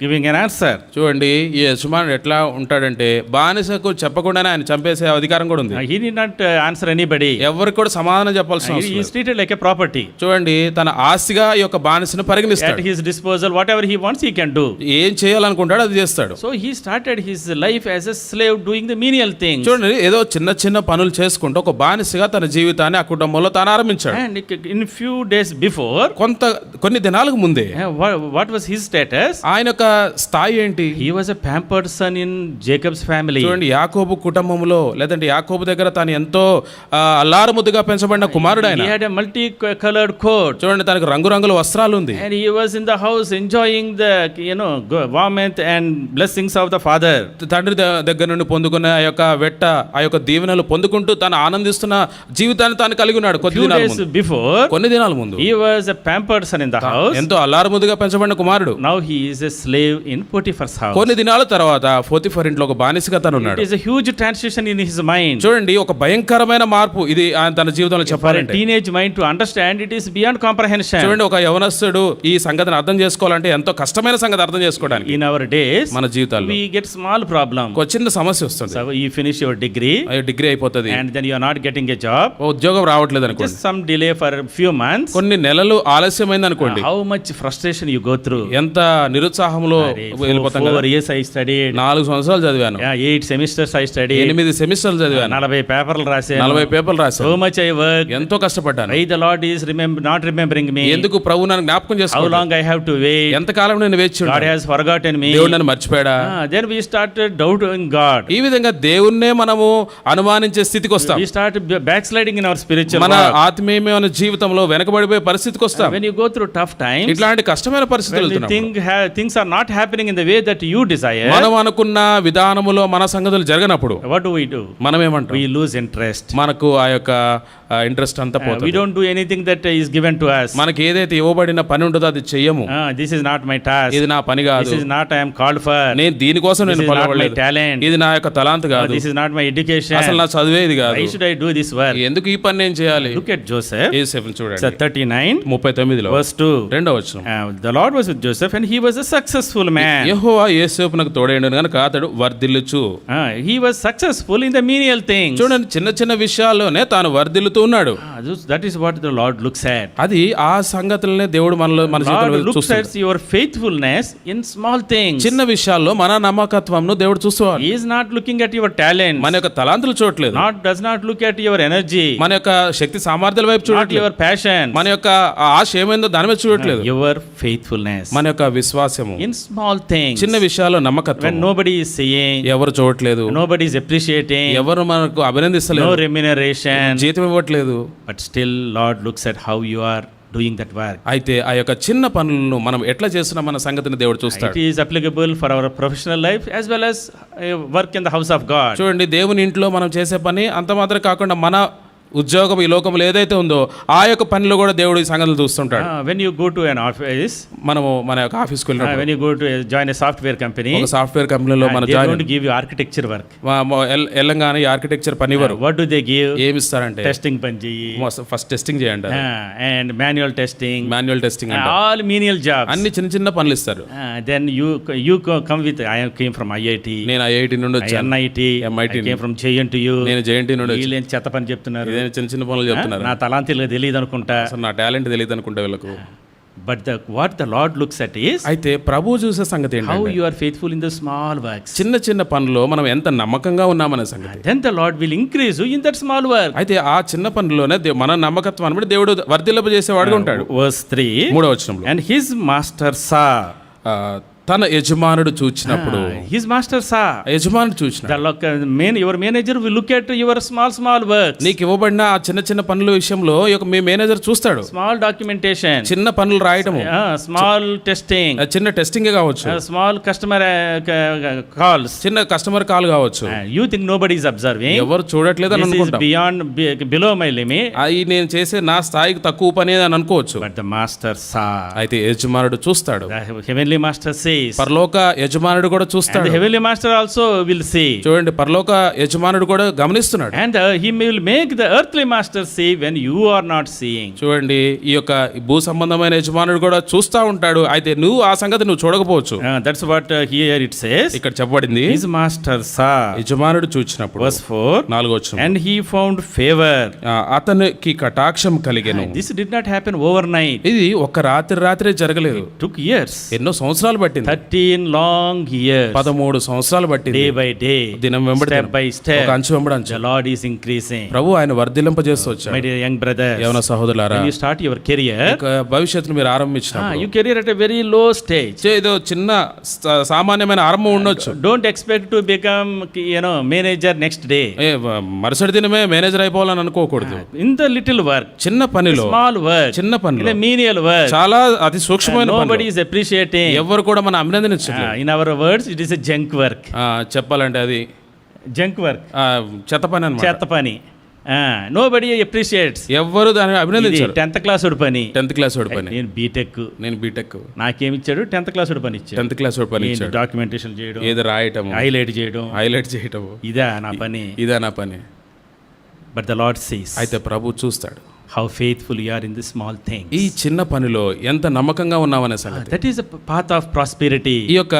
giving an answer. చూడండి ఈ యజమానుడు ఎట్లా ఉంటాడంటే బానిసకు చెప్పకుండానే ఆయన చంపేసే అధికారం కూడా ఉంది. He need not answer anybody. ఎవరికి కూడా సమాధానం చెప్పాల్సిన అవసరం లేదు. He is treated like a property. చూడండి తన ఆస్తిగా ఈ యొక్క బానిసను పరిగణిస్తాడు. At his disposal whatever he wants he can do. ఏం చేయాలనుకుంటాడో అది చేస్తాడు. So he started his life as a slave doing the menial things. చూడండి ఏదో చిన్న చిన్న పనులు చేసుకుంటూ ఒక బానిసగా తన జీవితాన్ని ఆ కుటుంబంలో తాను ఆరంభించాడు. And in few days before, కొన్ని దినాలకు ముందే what was his status? ఆయన యొక్క స్థాయి ఏంటి? He was a pampered son in Jacob's family. చూడండి యాకోబు కుటుంబంలో లేదంటే యాకోబు దగ్గర తాను ఎంతో అల్లారుముద్దుగా పెంచబడిన కుమారుడు ఆయన. He had a multi-colored coat. చూడండి తనకు రంగురంగుల వస్త్రాలు ఉంది. And he was in the house enjoying the warmth and blessings of the father. తండ్రి దగ్గర నుండి పొందుకున్న ఆ యొక్క వెట్ట ఆ యొక్క దీవెనలు పొందుకుంటూ తాను ఆనందిస్తున్న జీవితాన్ని తాను కలిగి ఉన్నాడు. కొన్ని దినాల ముందు he was a pampered son in the house. ఎంతో అల్లారుముద్దుగా పెంచబడిన కుమారుడు. Now he is a slave in Potiphar's house. కొన్ని దినాల తర్వాత పోతిఫర్ ఇంట్లో ఒక బానిసగా తను ఉన్నాడు. It is a huge transition in his mind. చూడండి ఒక భయంకరమైన మార్పు ఇది తన జీవితంలో చెప్పాలంటే. For a teenage mind to understand it is beyond comprehension. చూడండి ఒక యవనస్తుడు ఈ సంగతిని అర్థం చేసుకోవాలంటే ఎంతో కష్టమైన సంగతి అర్థం చేసుకోవడానికి. In our days మన జీవితాల్లో we get small problem. ఒక చిన్న సమస్య వస్తుంది. So you finish your degree. Degree అయిపోతుంది. And then you are not getting a job. ఉద్యోగం రావట్లేదు అనుకోండి. Just some delay for a few months. కొన్ని నెలలు ఆలస్యమైంది అనుకోండి. How much frustration you go through. ఎంత నిరుత్సాహంలో వెళ్ళిపోతాం కదా. 4 years I studied. 4 సంవత్సరాలు చదివాను. 8 semesters I studied. 8 సెమిస్టర్లు చదివాను. 40 పేపర్లు రాశాను. 40 పేపర్లు రాశాను. So much I worked. ఎంతో కష్టపడ్డాను. Why the Lord is not remembering me? ఎందుకు ప్రభువు నన్ను జ్ఞాపకం చేసుకోవట్లేదు? How long I have to wait? ఎంత కాలం నేను వేచి ఉండాలి? God has forgotten me. దేవుడు నన్ను మర్చిపోయాడా? Then we started doubting God. ఈ విధంగా దేవుణ్ణే మనము అనుమానించే స్థితికి వస్తాం. We start backsliding in our spiritual మన walk. ఆత్మీయమైన జీవితంలో వెనకబడిపోయే పరిస్థితికి వస్తాం. When you go through tough times, ఇట్లాంటి కష్టమైన పరిస్థితులు things are not happening in the way that you desire. మనం అనుకున్న విధానములో మన సంగతులు జరగనప్పుడు What do? మనం ఏమంటాం? We lose interest. మనకు ఆ యొక్క ఇంట్రెస్ట్ అంతా పోతుంది. We don't do anything that is given to us. మనకి ఏదైతే ఇవ్వబడిన పని ఉంటుందో అది చెయ్యము. This is not my task. ఇది నా పని కాదు. This is not I am called for. నేను దీనికోసం నేను This is not my పిలవబడలేదు. talent. ఇది నా యొక్క తలాంతు కాదు. This is not my education. అసలు నా చదివే ఇది కాదు. Why should I do this work? ఎందుకు ఈ పని నేను చేయాలి? Look at Joseph. యోసేపుని చూడండి. 39 39లో verse 2. రెండవ వచనం. The Lord was with Joseph and he was a successful man. యెహోవా యోసేపునకు తోడైండును గనుక అతడు వర్ధిల్లుచు. He was successful in the menial things. చూడండి, చిన్న చిన్న విషయాల్లోనే తాను వర్ధిల్లుతూ ఉన్నాడు. That is what the Lord looks at. అది ఆ సంగతులనే దేవుడు మన Lord జీవితంలో looks చూస్తాడు. at your faithfulness in small things. చిన్న విషయాల్లో మన నమ్మకత్వంను దేవుడు చూస్తాడు. He is not looking at your talent. మన యొక్క తలాంతులు చూడట్లేదు. Does not look at your energy. మన యొక్క శక్తి సామర్థ్యాల వైపు Not చూడట్లేదు. your passion. మన యొక్క ఆశ ఏమైందో దాని మీద చూడట్లేదు. Your faithfulness. మన యొక్క విశ్వాసము In small things. చిన్న విషయాల్లో నమ్మకత్వం. When nobody is seeing, ఎవరు చూడట్లేదు, nobody is appreciating, ఎవరు మనకు no అభినందిస్తలేదు, remuneration, జీతం ఇవ్వట్లేదు. but still Lord looks at how you are doing that work. అయితే ఆ యొక్క చిన్న పనులను మనం ఎట్లా చేస్తున్నాం అన్న సంగతిని దేవుడు చూస్తాడు. It is applicable for our professional life as well as work in the house of God. చూడండి, దేవుని ఇంట్లో మనం చేసే పని అంత మాత్రం కాకుండా మన ఉద్యోగం ఈ లోకంలో ఏదైతే ఉందో ఆ యొక్క పనిలో కూడా దేవుడు ఈ సంగతులు చూస్తుంటాడు. When you go to an office, మనము మన యొక్క ఆఫీస్కి వెళ్ళినప్పుడు, when you go to join a software company, ఒక సాఫ్ట్వేర్ కంపెనీలో మన they join don't give you architecture work. వెళ్ళంగానే ఈ ఆర్కిటెక్చర్ పని ఇవ్వరు. What do they give? ఏమి ఇస్తారంటే Testing పని చెయ్యి, ఫస్ట్ టెస్టింగ్ చేయండి, and manual testing, manual testing అంటే all menial jobs. అన్ని చిన్న చిన్న పనులు ఇస్తారు. Then you come with I came from IIT, నేను ఐఐటి నుండి వచ్చాను, NIT, MIT, I came from JNTU. నేను జేఎన్టీ నుండి వచ్చాను. వీళ్ళు ఏం చెత్త పని చెప్తున్నారు, ఇదేం చిన్న చిన్న పనులు చెప్తున్నారు. నా తలాంతిలో తెలియదు అనుకుంటా. అసలు నా టాలెంట్ తెలియదు అనుకుంటే వీళ్ళకు. But what the Lord looks at is అయితే ప్రభు చూసే సంగతి how ఏంటంటే you are faithful in the small works. చిన్న చిన్న పనుల్లో మనం ఎంత నమ్మకంగా ఉన్నామనే సంగతి. Then the Lord will increase you in that small work. అయితే ఆ చిన్న పనుల్లోనే మన నమ్మకత్వాన్ని బట్టి దేవుడు వర్ధిల్లజేసేవాడుగా ఉంటాడు. Verse 3, మూడవ వచనంలో, and his master saw. తన యజమానుడు చూచినప్పుడు, His master saw. యజమానుడు చూచిన Your manager will look at your small works. నీకు ఇవ్వబడిన ఆ చిన్న చిన్న పనుల విషయంలో మీ మేనేజర్ చూస్తాడు. Small documentation, చిన్న పనులు రాయటము, small testing, చిన్న టెస్టింగ్ కావచ్చు, small customer calls. చిన్న కస్టమర్ కాల్ కావచ్చు. You think nobody is observing? ఎవరు చూడట్లేదు అని This is అనుకుంటాం. below my limit. అవి నేను చేసే నా స్థాయికి తక్కువ పని అని అనుకోవచ్చు. But the master saw. అయితే యజమానుడు చూస్తాడు. The heavenly master says. పరలోక యజమానుడు కూడా And చూస్తాడు. the heavenly master also will see. చూడండి, పరలోక యజమానుడు కూడా గమనిస్తున్నాడు. And he will make the earthly master see when you are not seeing. చూడండి, ఈ యొక్క భూ సంబంధమైన యజమానుడు కూడా చూస్తా ఉంటాడు. అయితే నువ్వు ఆ సంగతి నువ్వు చూడకపోవచ్చు. That's what here it says. ఇక్కడ చెప్పబడింది, His master saw. యజమానుడు చూచినప్పుడు. Verse 4. 4వ వచనం, And he found favor. అతనికి కటాక్షం కలిగెను. This did not happen overnight. ఇది ఒక రాత్రే జరగలేదు. Took years. ఎన్నో సంవత్సరాలు పట్టింది. 13 long years. 13 సంవత్సరాలు పట్టింది. Day by day. దినం వెంబడి Step by step. ఒక అంచు వెంబడి అంచు The Lord is increasing. ప్రభు ఆయన వర్ధిల్లింపజేస్తూ వచ్చాడు. My dear young brothers, యవన సహోదరులారా, when you start your career, భవిష్యత్తును మీరు ఆరంభించినప్పుడు you career at a very low stage. ఏదో చిన్న సామాన్యమైన ఆరంభం ఉండొచ్చు. Don't expect to become manager next day. మరుసటి దినమే మేనేజర్ అయిపోవాలని అనుకోకూడదు. In the little work, చిన్న పనిలో, small work, చిన్న in పనిలో, a menial work, చాలా అతి సూక్ష్మమైన nobody is appreciating. ఎవరు కూడా మన అభినందించట్లేదు. In our words, it is a junk work. చెప్పాలంటే అది Junk work. చెత్త పని అన్నమాట. చెత్త పని. Nobody appreciates. ఎవ్వరు దాన్ని అభినందించారు. 10th క్లాస్ వాడి పని. 10th క్లాస్ వాడి పని. నేను బీటెక్. నేను బీటెక్. నాకేమిచ్చాడు? 10th క్లాస్ వాడి పని ఇచ్చాడు. 10th క్లాస్ వాడి పని ఇచ్చాడు. డాక్యుమెంటేషన్ చేయడం, ఏదో రాయటం, హైలైట్ చేయడం, ఇదా నా పని. ఇదే నా పని. But the Lord sees. అయితే ప్రభు చూస్తాడు. How faithful you are in the small things. ఈ చిన్న పనిలో ఎంత నమ్మకంగా ఉన్నావనే సంగతి. That is a path of prosperity. ఈ యొక్క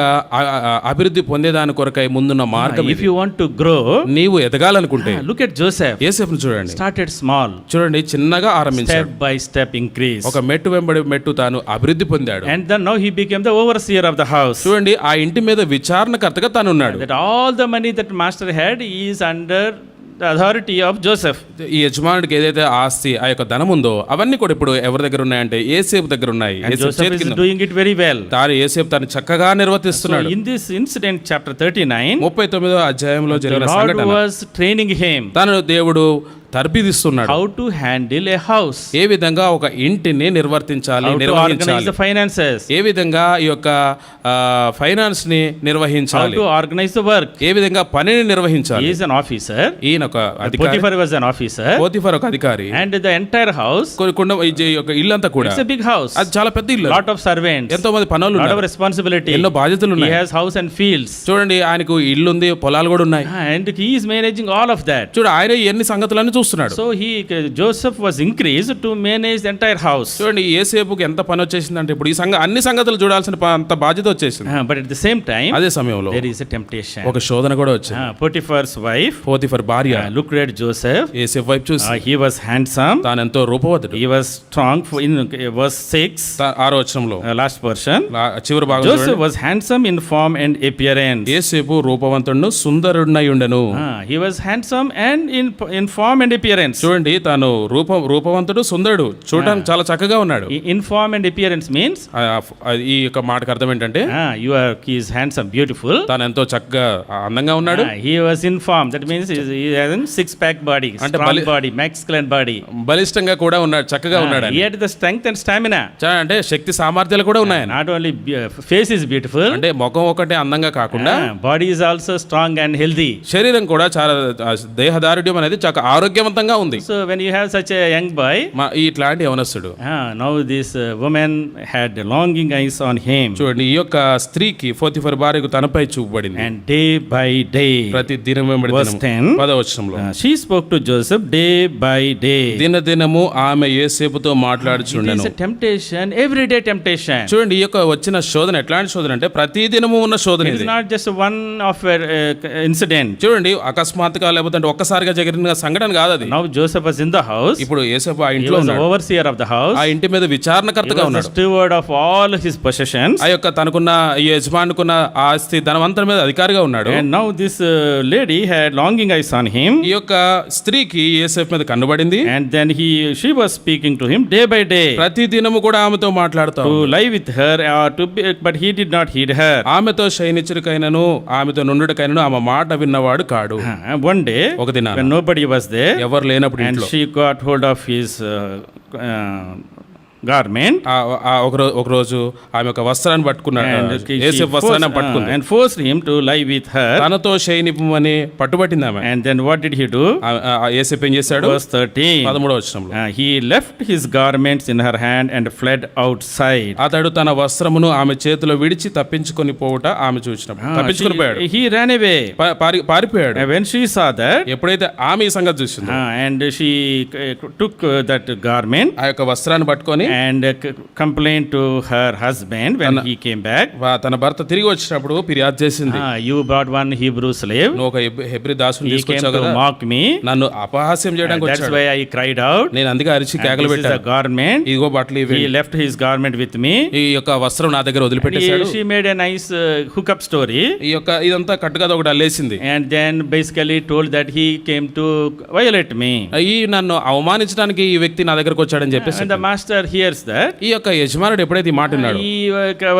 అభివృద్ధి పొందేదాని కొరకై ముందున్న మార్గం. If you want to grow, నీవు ఎదగాలనుకుంటే, look at Joseph. యోసేపును చూడండి. Started small. చూడండి, చిన్నగా ఆరంభించాడు. Step by step increase. ఒక మెట్టు వెంబడి మెట్టు తాను అభివృద్ధి పొందాడు. And then now he became the overseer of the house. చూడండి, ఆ ఇంటి మీద విచారణకర్తగా తాను ఉన్నాడు. That all the money that master had is under the authority of Joseph. ఈ యజమానుడికి ఏదైతే ఆస్తి, ఆ యొక్క ధనం ఉందో అవన్నీ కూడా ఇప్పుడు ఎవరి దగ్గర ఉన్నాయంటే యోసేపు దగ్గర ఉన్నాయి. And Joseph is doing it very well. యోసేపు తను చక్కగా నిర్వర్తిస్తున్నాడు. So in this incident, chapter 39, 39వ అధ్యాయంలో జరిగిన the Lord సంఘటన, was training him. తను దేవుడు తర్బిదిస్తున్నాడు. how to handle a house, ఏ విధంగా ఒక ఇంటిని నిర్వర్తించాలి, how to organize నిర్వహించాలి, the finances, ఏ విధంగా ఈ యొక్క ఫైనాన్స్ ని how నిర్వహించాలి, to organize the work. ఏ విధంగా పనిని నిర్వహించాలి. He is an officer. ఈయన ఒక అధికారి, Potiphar was an officer, Potiphar ఒక అధికారి. and the entire house, ఒక ఇల్లంతా కూడా it's a big house, అది చాలా పెద్ద ఇల్లు, lot of servants, ఎంతో మంది పనులు lot of ఉన్నారు, responsibility. ఎన్నో బాధ్యతలు He ఉన్నాయి. has house and fields, చూడండి ఆయనకు ఇల్లు ఉంది, పొలాలు కూడా ఉన్నాయి. and he is managing all of that. చూడు ఆయన ఎన్ని సంగతులన్నీ చూస్తున్నాడు. So Joseph was increased to manage the entire house. చూడండి ఏసేపుకి ఎంత పని వచ్చేసిందంటే ఇప్పుడు ఈ అన్ని సంగతులు చూడాల్సిన అంత బాధ్యత వచ్చేసింది. But at the same time, అదే సమయంలో there is a temptation. ఒక శోధన కూడా వచ్చింది. Potiphar's wife పోతిఫర్ భార్య looked at Joseph. ఏసేపు వైపు చూసి He was handsome. తాను ఎంతో రూపవతుడు. He was strong. In verse 6, 6వ వచనంలో last portion, చివరి భాగం Joseph was handsome in form and appearance. ఏసేపు రూపవంతుడు సుందరుడినై ఉండెను. He was handsome and in form and appearance. చూడండి తాను రూపవంతుడు సుందరుడు, చూడడానికి చాలా చక్కగా ఉన్నాడు. In form and appearance means ఈ యొక్క మాటకు అర్థం ఏంటంటే he is handsome, beautiful. తాను ఎంతో చక్కగా అందంగా ఉన్నాడు. He was in form. That means he has a six-pack body, strong body, masculine body. బలిష్టంగా కూడా ఉన్నాడు, చక్కగా ఉన్నాడు. He had the strength and stamina. అంటే శక్తి సామర్థ్యాలు కూడా ఉన్నాయి. Not only face is beautiful, అంటే ముఖం ఒకటే అందంగా కాకుండా body is also strong and healthy. శరీరం కూడా చాలా దేహదారుఢ్యం అనేది చాలా ఆరోగ్యవంతంగా ఉంది. So when you have such a young boy, ఇట్లాంటి యవనస్తుడు, now this woman had longing eyes on him. చూడండి ఈ యొక్క స్త్రీకి పోతిఫర్ భార్యకు తనపై చూపబడింది. And day by day, ప్రతి దినం వెంబడి verse 10, 10వ వచనంలో she spoke to Joseph day by day. దినదినము ఆమె యోసేపుతో మాట్లాడుచుండెను. It is a temptation, everyday temptation. చూడండి ఈ యొక్క వచ్చిన శోధన ఎట్లాంటి శోధన అంటే ప్రతి దినము ఉన్న శోధన. It is not just one of incident. చూడండి అకస్మాత్తుగా లేకపోతే ఒక్కసారిగా జరిగిన సంఘటన కాదు అది. Now Joseph was in the house. ఇప్పుడు యోసేపు ఆ He ఇంట్లో was the ఉన్నాడు, overseer of the house. ఆ ఇంటి మీద విచారణకర్తగా He was the ఉన్నాడు. steward of all his possessions. ఆ యొక్క తనకున్న ఈ యజమానుకున్న ఆస్తి ధనవంతరం మీద అధికారిగా ఉన్నాడు. And now this lady had longing eyes on him. ఈ యొక్క స్త్రీకి యోసేపు మీద కన్నుబడింది. And then she was speaking to him day by day. ప్రతి దినము కూడా ఆమెతో మాట్లాడుతాడు. To lie with her or but he did not heed her. ఆమెతో శయనించుడికైనను ఆమెతో నుండుడికైనను ఆమె మాట విన్నవాడు కాడు. One day, ఒక దినాన when nobody was there, ఎవరు లేనప్పుడు and ఇంట్లో she got hold of his garment, ఒక రోజు ఆమె ఒక వస్త్రాన్ని పట్టుకున్నాడు, and యేసేపు వస్త్రాన్ని పట్టుకుంది, and forced him to lie with her. తనతో శయనింపమని పట్టుబట్టింది ఆమె. And then what did he do? యేసేపు ఏం చేశాడు? Verse 13. 13వ వచనంలో He left his garments in her hand and fled outside. అతడు తన వస్త్రమును ఆమె చేతిలో విడిచి తప్పించుకొని పోవుట ఆమె చూసినప్పుడు తప్పించుకొని పోయాడు. He ran away. పారిపోయాడు. And when she saw that, ఎప్పుడైతే ఆమె ఈ సంగతి చూసిందో, and she took that garment ఆ యొక్క వస్త్రాన్ని పట్టుకొని and complained to her husband when he came back. తన భర్త తిరిగి వచ్చినప్పుడు ఫిర్యాదు చేసింది. You brought one Hebrew slave. నువ్వు ఒక హెబ్రీ దాసుని He came తీసుకొచ్చావు to కదా, mock me. నన్ను అపహాస్యం చేయడానికి That's వచ్చాడు. why I cried out. నేను అందుకే అరిచి కేకలు This is the పెట్టాను. garment. ఇదిగో బట్టలు ఇవి. He left his garment with me. ఈ యొక్క వస్త్రం నా దగ్గర వదిలిపెట్టేశాడు. She made a nice hookup story. ఈ యొక్క ఇదంతా కట్టుకథ ఒకటి అల్లేసింది. And then basically told that he came to violate me. ఈ నన్ను అవమానించడానికి ఈ వ్యక్తి నా దగ్గరకు వచ్చాడని చెప్పేసి When the master hears that, ఈ యొక్క యజమానుడు ఎప్పుడైతే ఈ మాట విన్నాడు, he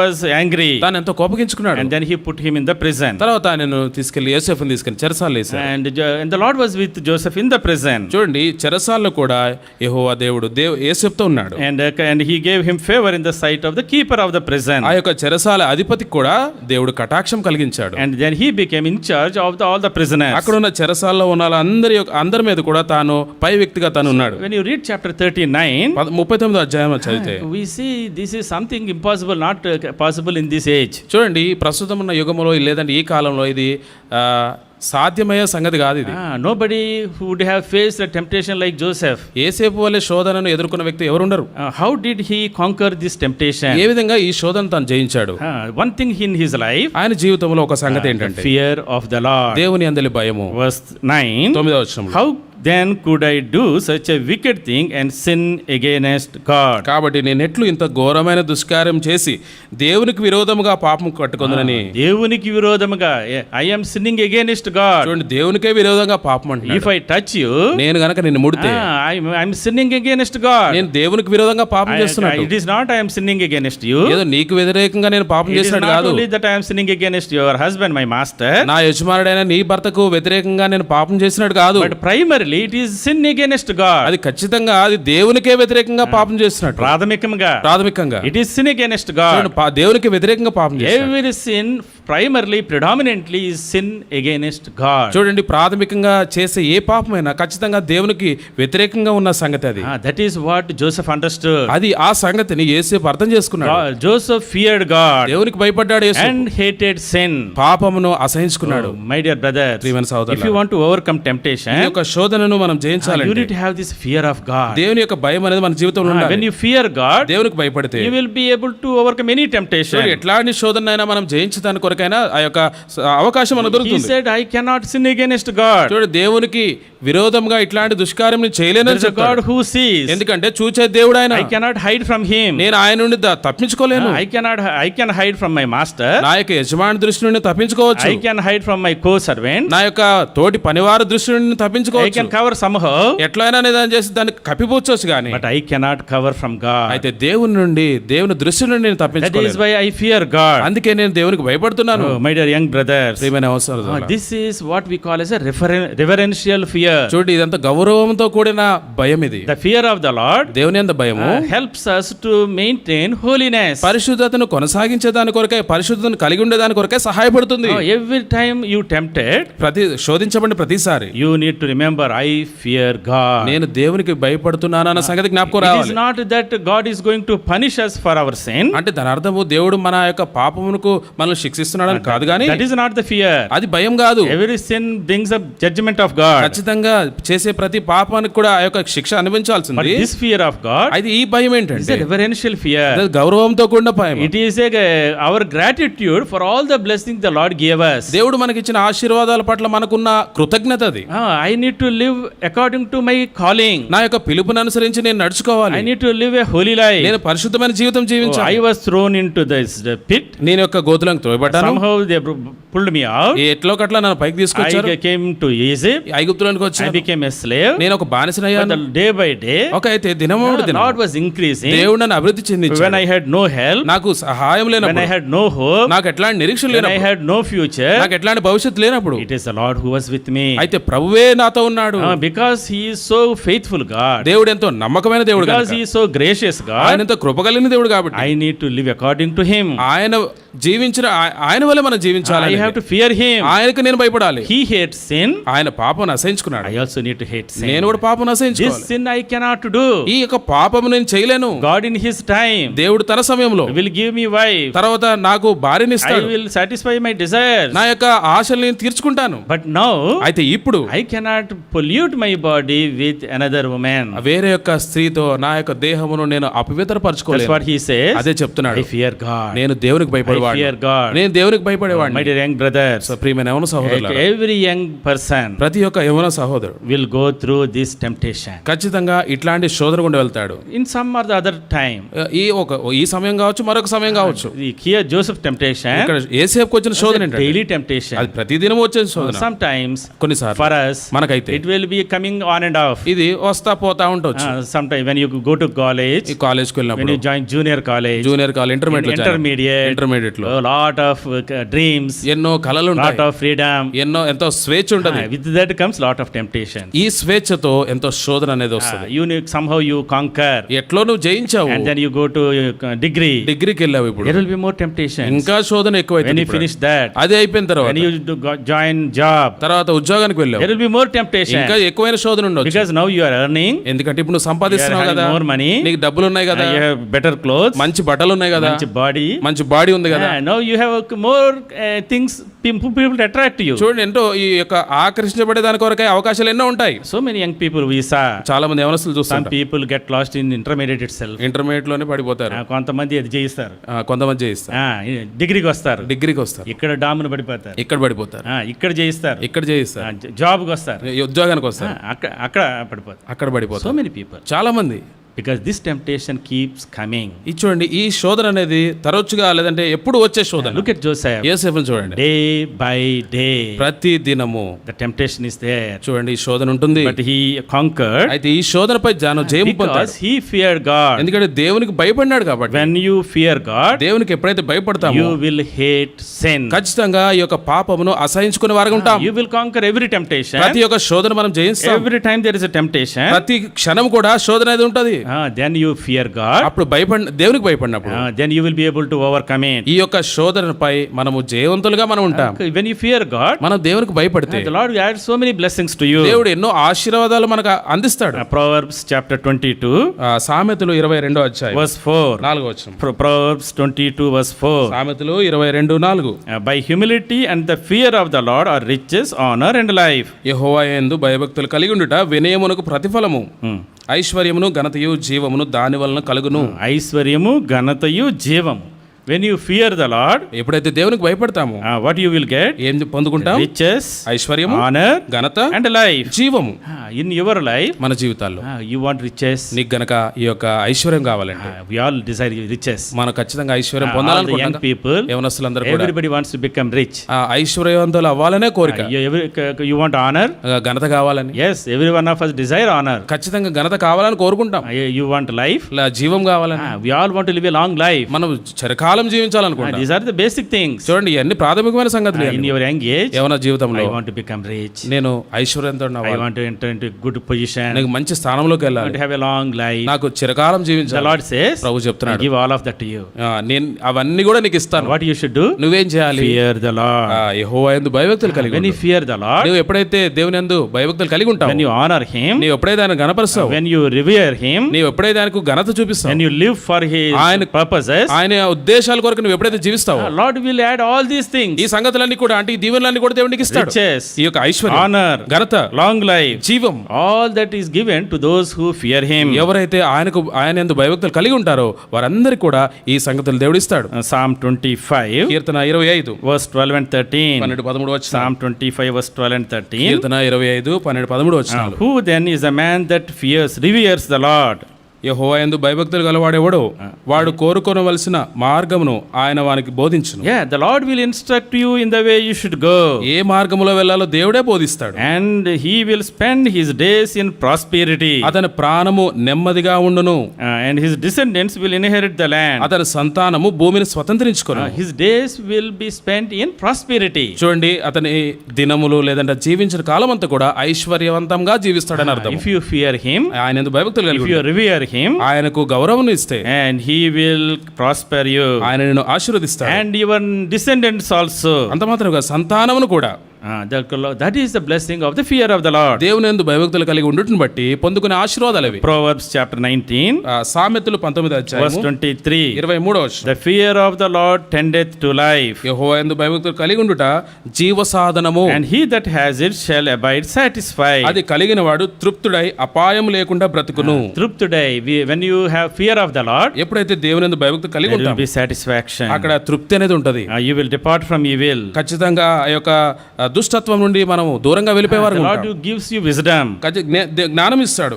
was angry. తాను ఎంతో కోపగించుకున్నాడు. And then he put him in the prison. తర్వాత నేను తీసుకెళ్లి యోసేపుని తీసుకెళ్లి చెరసాలలో వేశాడు. And the Lord was with Joseph in the prison. చూడండి చెరసాలలో కూడా యెహోవా దేవుడు యోసేపుతో ఉన్నాడు. And he gave him favor in the sight of the keeper of the prison. ఆ యొక్క చెరసాల అధిపతికి కూడా దేవుడు కటాక్షం కలిగించాడు. And then he became in charge of all the prisoners. అక్కడ ఉన్న చెరసాలలో ఉన్న అందరి మీద కూడా తాను పై వ్యక్తిగా తాను ఉన్నాడు. When you read chapter 39, 39వ అధ్యాయం చదివితే we see this is something impossible, not possible in this age. చూడండి ప్రస్తుతం ఉన్న యుగంలో లేదంటే ఈ కాలంలో ఇది సాధ్యమయ్యే సంగతి కాదు ఇది. Nobody would have faced a temptation like Joseph. యేసేపు వలె శోధనను ఎదుర్కొన్న వ్యక్తి ఎవరు ఉండరు. How did he conquer this temptation? ఏ విధంగా ఈ శోధన తాను జయించాడు? One thing in his life, ఆయన జీవితంలో ఒక సంగతి ఏంటంటే fear of the Lord. దేవుని యందలి భయము. Verse 9. 9వ వచనంలో How then could I do such a wicked thing and sin against God? కాబట్టి నేను ఎట్లు ఇంత ఘోరమైన దుష్కార్యం చేసి దేవునికి విరోధముగా పాపం కట్టుకొందునని. దేవునికి విరోధముగా, I am sinning against God. చూడండి దేవునికే విరోధంగా పాపం అంటున్నాడు. If I touch you, నేను గనక నిన్ను ముడితే I'm sinning against God. నేను దేవునికి విరోధంగా పాపం చేస్తున్నాను. It is not I am sinning against you. ఏదో నీకు వ్యతిరేకంగా నేను పాపం చేసినట్టు కాదు. It is not only that I am sinning against your husband, my master. నా యజమానుడైన నీ భర్తకు వ్యతిరేకంగా నేను పాపం చేసినట్టు కాదు. But primarily primarily it is sin against God. అది ఖచ్చితంగా అది దేవునికే వ్యతిరేకంగా పాపం చేస్తున్నట్టు. ప్రాథమికంగా it is sin against God. దేవునికి వ్యతిరేకంగా పాపం చేస్తున్నట్టు. Every sin primarily predominantly is sin against God. చూడండి, ప్రాథమికంగా చేసే ఏ పాపమైనా ఖచ్చితంగా దేవునికి వ్యతిరేకంగా ఉన్న సంగతి అది. That is what Joseph understood. అది ఆ సంగతిని యేసేపు అర్థం చేసుకున్నాడు. Joseph feared God దేవునికి భయపడ్డాడు యేసేపు. and hated sin. పాపమును అసహించుకున్నాడు. My dear brother, if you want to overcome temptation, ఈ యొక్క శోధనను మనం you జయించాలంటే need to have this fear of God. దేవుని యొక్క భయం అనేది మన జీవితంలో ఉండాలి. When you fear God, దేవునికి భయపడితే you will be able to overcome any temptation. ఎట్లాంటి శోధనైనా మనం జయించడానికి కొరకైనా ఆ యొక్క అవకాశం మనకు He దొరుకుతుంది. said, I cannot sin against God. చూడు, దేవునికి విరోధంగా ఇట్లాంటి దుష్కార్యం నేను చేయలేనని There is a God చెప్పాడు. who sees. ఎందుకంటే చూచే దేవుడు ఆయన. I cannot hide from him. నేను ఆయన నుండి తప్పించుకోలేను. I can hide from my master. నా యొక్క యజమాని దృష్టి నుండి తప్పించుకోవచ్చు. I can hide from my co-servant. నా యొక్క తోటి పనివారు దృష్టి నుండి I తప్పించుకోవచ్చు. can cover somehow. ఎట్లయినా నేను దాన్ని చేసి దాన్ని కప్పిపుచ్చొచ్చు కానీ But I cannot cover from God. అయితే దేవుని నుండి, దేవుని దృష్టి నుండి నేను That is తప్పించుకోలేను. why I fear God. అందుకే నేను దేవునికి భయపడుతున్నాను. Oh, my dear young brothers, ప్రియమైన అవసరం. this is what we call as a reverential fear. చూడండి, ఇదంతా గౌరవంతో కూడిన భయం ఇది. The fear of the Lord దేవుని యందు భయము helps us to maintain holiness. పరిశుద్ధతను కొనసాగించే దాని కొరకే, పరిశుద్ధతను కలిగి ఉండే దాని కొరకే సహాయపడుతుంది. Every time you tempted, శోధించబడిన ప్రతిసారి you need to remember, I fear God. నేను దేవునికి భయపడుతున్నాను అన్న సంగతి జ్ఞాపకం It is రావాలి. not that God is going to punish us for our sin. అంటే దాని అర్థము దేవుడు మన యొక్క పాపమునకు మనల్ని శిక్షిస్తున్నాడని కాదు కానీ That is not the fear. అది భయం కాదు. Every sin brings up judgment of God. ఖచ్చితంగా చేసే ప్రతి పాపానికి కూడా ఆ యొక్క శిక్ష But అనుభవించాల్సింది. this fear of God అయితే ఈ భయం is ఏంటంటే a reverential fear. అది గౌరవంతో కూడిన భయం. It is our gratitude for all the blessings the Lord gave us. దేవుడు మనకిచ్చిన ఆశీర్వాదాల పట్ల మనకున్న కృతజ్ఞత అది. I need to live according to my calling. నా యొక్క పిలుపుని అనుసరించి నేను నడుచుకోవాలి. I need to live a holy life. నేను పరిశుద్ధమైన జీవితం జీవించాలి. I was thrown into the pit. నేను యొక్క గోతులకు త్రోయబడ్డాను. Somehow they pulled me out. ఎట్లో కట్లా నన్ను పైకి తీసుకొచ్చారు. I came to Egypt. ఐగుప్తులోనికి I వచ్చాను. became a slave. నేను ఒక బానిసనయ్యాను. But day by day, ఒక అయితే దినమోడు the దినం Lord was increasing. దేవుడు నన్ను అభివృద్ధి When చెందించాడు. I had no help, నాకు సహాయం when I లేనప్పుడు, had no hope, నాకు ఎట్లాంటి నిరీక్షణ when I లేనప్పుడు, had no future, నాకు ఎట్లాంటి భవిష్యత్తు లేనప్పుడు, it is the Lord who was with me. అయితే ప్రభువే నాతో ఉన్నాడు. Because he is so faithful God. దేవుడు ఎంతో నమ్మకమైన దేవుడు Because కనుక, he is so gracious ఆయన God. ఎంతో కృపగలిగిన దేవుడు కాబట్టి I need to live according to him. ఆయన జీవించిన ఆయన వల్లే మనం జీవించాలి. I have to fear him. ఆయనకు నేను భయపడాలి. He hates sin. ఆయన పాపం అసహించుకున్నాడు. I also need to hate sin. నేను కూడా పాపం This అసహించుకోవాలి. sin I cannot do. ఈ యొక్క పాపము నేను చేయలేను. God in his time దేవుడు తన సమయంలో will give me wife. తర్వాత నాకు భార్యని I ఇస్తాడు. will satisfy my desires. నా యొక్క ఆశలు నేను తీర్చుకుంటాను. But now అయితే ఇప్పుడు I cannot pollute my body with another woman. వేరే యొక్క స్త్రీతో నా యొక్క దేహమును నేను That's అపవిత్రపరచుకోలేను. what he says. అదే చెప్తున్నాడు. I fear God. నేను దేవునికి I భయపడేవాడిని. fear God. నేను దేవునికి My భయపడేవాడిని. dear young brothers, ప్రియమైన యవన సహోదరులారా, every young person ప్రతి ఒక్క యవన సహోదరుడు will go through this temptation ఖచ్చితంగా ఇట్లాంటి శోధన గుండా వెళ్తాడు. in some or the other time. ఈ సమయం కావచ్చు, మరొక సమయం కావచ్చు. Here Joseph temptation ఇక్కడ ఏసేపుకు వచ్చిన శోధన ఏంటంటే daily temptation. అది ప్రతిదినం వచ్చే శోధన. Sometimes కొన్నిసార్లు for us మనకైతే it will be coming on and off. ఇది వస్తా పోతా ఉండొచ్చు. Sometimes when you go to college, ఈ కాలేజ్కి when వెళ్ళినప్పుడు, you join junior college, junior college, intermediate లో a lot of dreams, ఎన్నో కళలు lot ఉంటాయి. of freedom. ఎంతో స్వేచ్ఛ ఉంటది. With that comes lot of temptation. ఈ స్వేచ్ఛతో ఎంతో శోధన అనేది వస్తుంది. Somehow you conquer ఎట్లో నువ్వు జయించావు, and then you go to degree. డిగ్రీకి వెళ్ళావు, ఇప్పుడు There will be more temptation. ఇంకా శోధన When ఎక్కువైతుంది. you finish that, అది అయిపోయిన తర్వాత when you join job, తర్వాత ఉద్యోగానికి వెళ్ళావు, there will be more temptation. ఇంకా ఎక్కువైన శోధన ఉండొచ్చు. Because now you are earning, ఎందుకంటే ఇప్పుడు నువ్వు you are సంపాదిస్తున్నావు having కదా, more money, నీకు డబ్బులు ఉన్నాయి కదా, you have better clothes, మంచి బట్టలు ఉన్నాయి కదా, మంచి body, మంచి బాడీ ఉంది కదా. now you have more things people attract you. చూడండి, ఎంతో ఈ యొక్క ఆకర్షించబడే దాని కొరకై అవకాశాలు ఎన్నో ఉంటాయి. So many young people we saw. చాలా మంది యవనస్తులు Some చూస్తాం, people get lost in intermediate itself. Intermediate లోనే పడిపోతారు. కొంతమంది అది చేయిస్తారు, కొంతమంది చేయిస్తారు, డిగ్రీకి వస్తారు, డిగ్రీకి వస్తారు, ఇక్కడ డామును పడిపోతారు, ఇక్కడ పడిపోతారు, ఇక్కడ చేయిస్తారు, ఇక్కడ చేయిస్తారు, జాబ్కి వస్తారు, ఉద్యోగానికి వస్తారు, అక్కడ పడిపోతారు. అక్కడ So పడిపోతారు. many people. చాలా మంది Because this temptation keeps coming. ఇది చూడండి, ఈ శోధన అనేది తరచుగా లేదంటే ఎప్పుడు వచ్చే శోధన. Look at Joseph. యోసేపును చూడండి, Day by day, ప్రతి దినము the temptation is there. చూడండి ఈ శోధన ఉంటుంది. But he conquered అయితే ఈ శోధనపై జయం పొందాడు. because he feared God. ఎందుకంటే దేవునికి భయపడినాడు కాబట్టి. When you fear God, దేవునికి ఎప్పుడైతే భయపడతామో you will hate sin. ఖచ్చితంగా ఈ యొక్క పాపమును అసహించుకునే వారుగా ఉంటాం. You will conquer every temptation. ప్రతి ఒక్క శోధన మనం జయిస్తాం. Every time there is a temptation, ప్రతి క్షణం కూడా శోధన అనేది ఉంటది. then you fear God. అప్పుడు దేవునికి భయపడినప్పుడు then you will be able to overcome it. ఈ యొక్క శోధనపై మనము జయవంతులుగా మనం ఉంటాం. When you fear God, మనం దేవునికి భయపడితే the Lord will add so many blessings to you. దేవుడు ఎన్నో ఆశీర్వాదాలు మనకు అందిస్తాడు. Proverbs chapter 22, సామెతలు 22వ అధ్యాయం verse 4. 4వ వచనం. Proverbs 22 verse 4. సామెతలు 22:4. By humility and the fear of the Lord are riches, honor and life. యెహోవా యందు భయభక్తులు కలిగి ఉండుట వినయమునకు ప్రతిఫలము, ఐశ్వర్యమును ఘనతయు జీవమును దాని వలన కలుగును. ఐశ్వర్యము ఘనతయు జీవము. When you fear the Lord, ఎప్పుడైతే దేవునికి భయపడతామో what you will get? ఏం పొందుకుంటాం? Riches, ఐశ్వర్యము, honor ఘనత and life. జీవము. In your life, మన జీవితాల్లో you want riches. నీకు గనక ఈ యొక్క ఐశ్వర్యం కావాలంటే We all desire riches. మనం ఖచ్చితంగా ఐశ్వర్యం All the young పొందాలనుకుంటాం. people, యవనస్తులందరూ కూడా everybody wants to become rich. ఆ ఐశ్వర్యవంతులు అవ్వాలనే కోరిక. You want honor? ఘనత కావాలని. Yes, every one of us desire honor. ఖచ్చితంగా ఘనత కావాలని కోరుకుంటాం. You want life? జీవం కావాలని. We all want to live a long life. మనం చిరకాలం జీవించాలనుకుంటాం. These are the basic things. చూడండి, ఇవన్నీ ప్రాథమికమైన సంగతులు. In your young age, యవన జీవితంలో I want to become rich. నేను ఐశ్వర్యంతో I want to enter into good position. నాకు మంచి స్థానంలోకి I వెళ్ళాలి. want to have a long life. నాకు చిరకాలం The జీవించాలి. Lord says, ప్రభు I చెప్తున్నాడు, give all of that to you. నేను అవన్నీ కూడా నీకు ఇస్తాను. What you should do? నువ్వేం చేయాలి? Fear the Lord. యెహోవా యందు భయభక్తులు కలిగి When ఉండు. you fear the Lord, నువ్వు ఎప్పుడైతే దేవుని యందు భయభక్తులు కలిగి ఉంటావు, when you honor Him, నీవు ఎప్పుడైతే ఆయన గణపరుస్తావు, when you revere Him, నీవు ఎప్పుడైతే ఆయనకు ఘనత చూపిస్తావు, when you live for His purposes, ఆయన ఉద్దేశాల కొరకు నువ్వు ఎప్పుడైతే జీవిస్తావో, Lord will add all these things. ఈ సంగతులన్నీ కూడా అంటే ఈ దీవెనలన్నీ కూడా దేవునికి ఇస్తాడు. Riches, ఈ యొక్క ఐశ్వర్యం, honor, ఘనత, long life, జీవం, all that is given to those who fear Him. ఎవరైతే ఆయన యందు భయభక్తులు కలిగి ఉంటారో వారందరికీ కూడా ఈ సంగతులు దేవుడు ఇస్తాడు. Psalm 25, Keerthana 25 verse 12 and 13. 12-13 వచనాలు. Psalm 25, verse 12 and 13. కీర్తన 25 12-13 వచనాలు. Who then is a man that reveres the Lord? యెహోవా యందు భయభక్తులు గలవాడెవడో వాడు కోరుకొనవలసిన మార్గమును ఆయన వానికి బోధించును. Yeah, the Lord will instruct you in the way you should go. ఏ మార్గములో వెళ్ళాలో దేవుడే బోధిస్తాడు. And he will spend his days in prosperity. అతని ప్రాణము నెమ్మదిగా ఉండును. And his descendants will inherit the land. అతని సంతానము భూమిని స్వతంత్రించుకొను. His days will be spent in prosperity. చూడండి, అతని దినములు లేదంటే జీవించిన కాలం అంతా కూడా ఐశ్వర్యవంతంగా జీవిస్తాడని అర్థం. If you fear him, ఆయన యందు భయభక్తులు కలిగి if you revere him, ఆయనకు గౌరవం ఇస్తే, and he will prosper you, ఆయన నిన్ను ఆశీర్వదిస్తాడు. and your descendants also. అంత మాత్రమే కాదు, సంతానమును కూడా. That is the blessing of the fear of the Lord. దేవుని యందు భయభక్తులు కలిగి ఉండుటను బట్టి పొందుకునే ఆశీర్వాదాలు అవి. Proverbs chapter 19, సామెతలు 19 అధ్యాయం verse 23. 23వ వచనం. The fear of the Lord tendeth to life, యెహోవా యందు భయభక్తులు కలిగి ఉండుట జీవ సాధనము. and he that has it shall abide satisfied. అది కలిగిన వాడు తృప్తుడై అపాయం లేకుండా బ్రతుకును. Today, when you have fear of the Lord, ఎప్పుడైతే దేవుని యందు భయభక్తులు కలిగి there will ఉంటాం, be satisfaction. అక్కడ తృప్తి అనేది ఉంటది. You will depart from evil. ఖచ్చితంగా ఆ యొక్క దుష్టత్వం నుండి మనం దూరంగా వెళ్ళిపోయేవారు. The Lord gives you wisdom. జ్ఞానం ఇస్తాడు.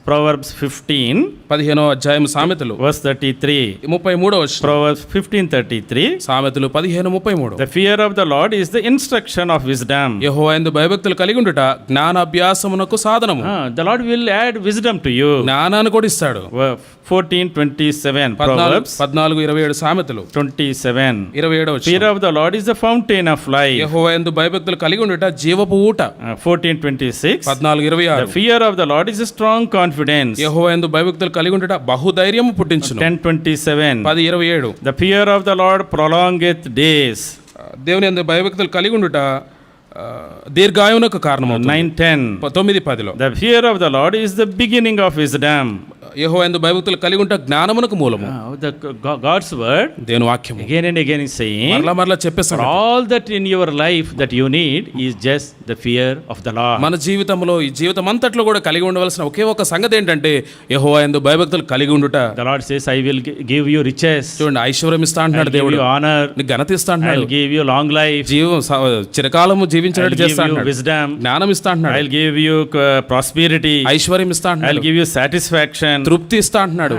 Proverbs 15, 15వ అధ్యాయం సామెతలు verse 33. 33వ వచనం. Proverbs 15:33. సామెతలు 15:33. The fear of the Lord is the instruction of wisdom. యెహోవా యందు భయభక్తులు కలిగి ఉండుట జ్ఞానాభ్యాసమునకు సాధనము. The Lord will add wisdom to you. జ్ఞానాన్ని కూడా ఇస్తాడు. 14:27. Proverbs 14:27 సామెతలు 27. 27వ వచనం. Fear of the Lord is the fountain of life. యెహోవా యందు భయభక్తులు కలిగి ఉండుట జీవపు ఊట. 14:26. 14:26. The fear of the Lord is a strong confidence. యెహోవా యందు భయభక్తులు కలిగి ఉండుట బహుధైర్యము పుట్టించును. 10:27. 10:27. The fear of the Lord prolongeth days. దేవుని యందు భయభక్తులు కలిగి ఉండుట దీర్ఘాయువునకు కారణమవుతుంది. 9:10. 9:10. The fear of the Lord is the beginning of wisdom. యెహోవా యందు భయభక్తులు కలిగి ఉంట జ్ఞానమునకు మూలము. God's word దేవుని వాక్యము again and again is saying, మరలా చెప్పేస్తాడు, all that in your life that you need is just the fear of the Lord. మన జీవితంలో ఈ జీవితం అంతట్లో కూడా కలిగి ఉండవలసిన ఒకే ఒక సంగతి ఏంటంటే యెహోవా యందు భయభక్తులు కలిగి ఉండుట. The Lord says, I will give you riches. చూడండి, ఐశ్వర్యం ఇస్తా అంటున్నాడు దేవుడు. honor. నీకు ఘనత ఇస్తా I అంటున్నాడు. will give you long life. జీవం చిరకాలము జీవించినట్టు చేస్తా అంటున్నాడు. Wisdom. జ్ఞానం ఇస్తా I అంటున్నాడు. will give you prosperity. ఐశ్వర్యం ఇస్తా I will అంటున్నాడు. give you satisfaction. తృప్తి ఇస్తా అంటున్నాడు.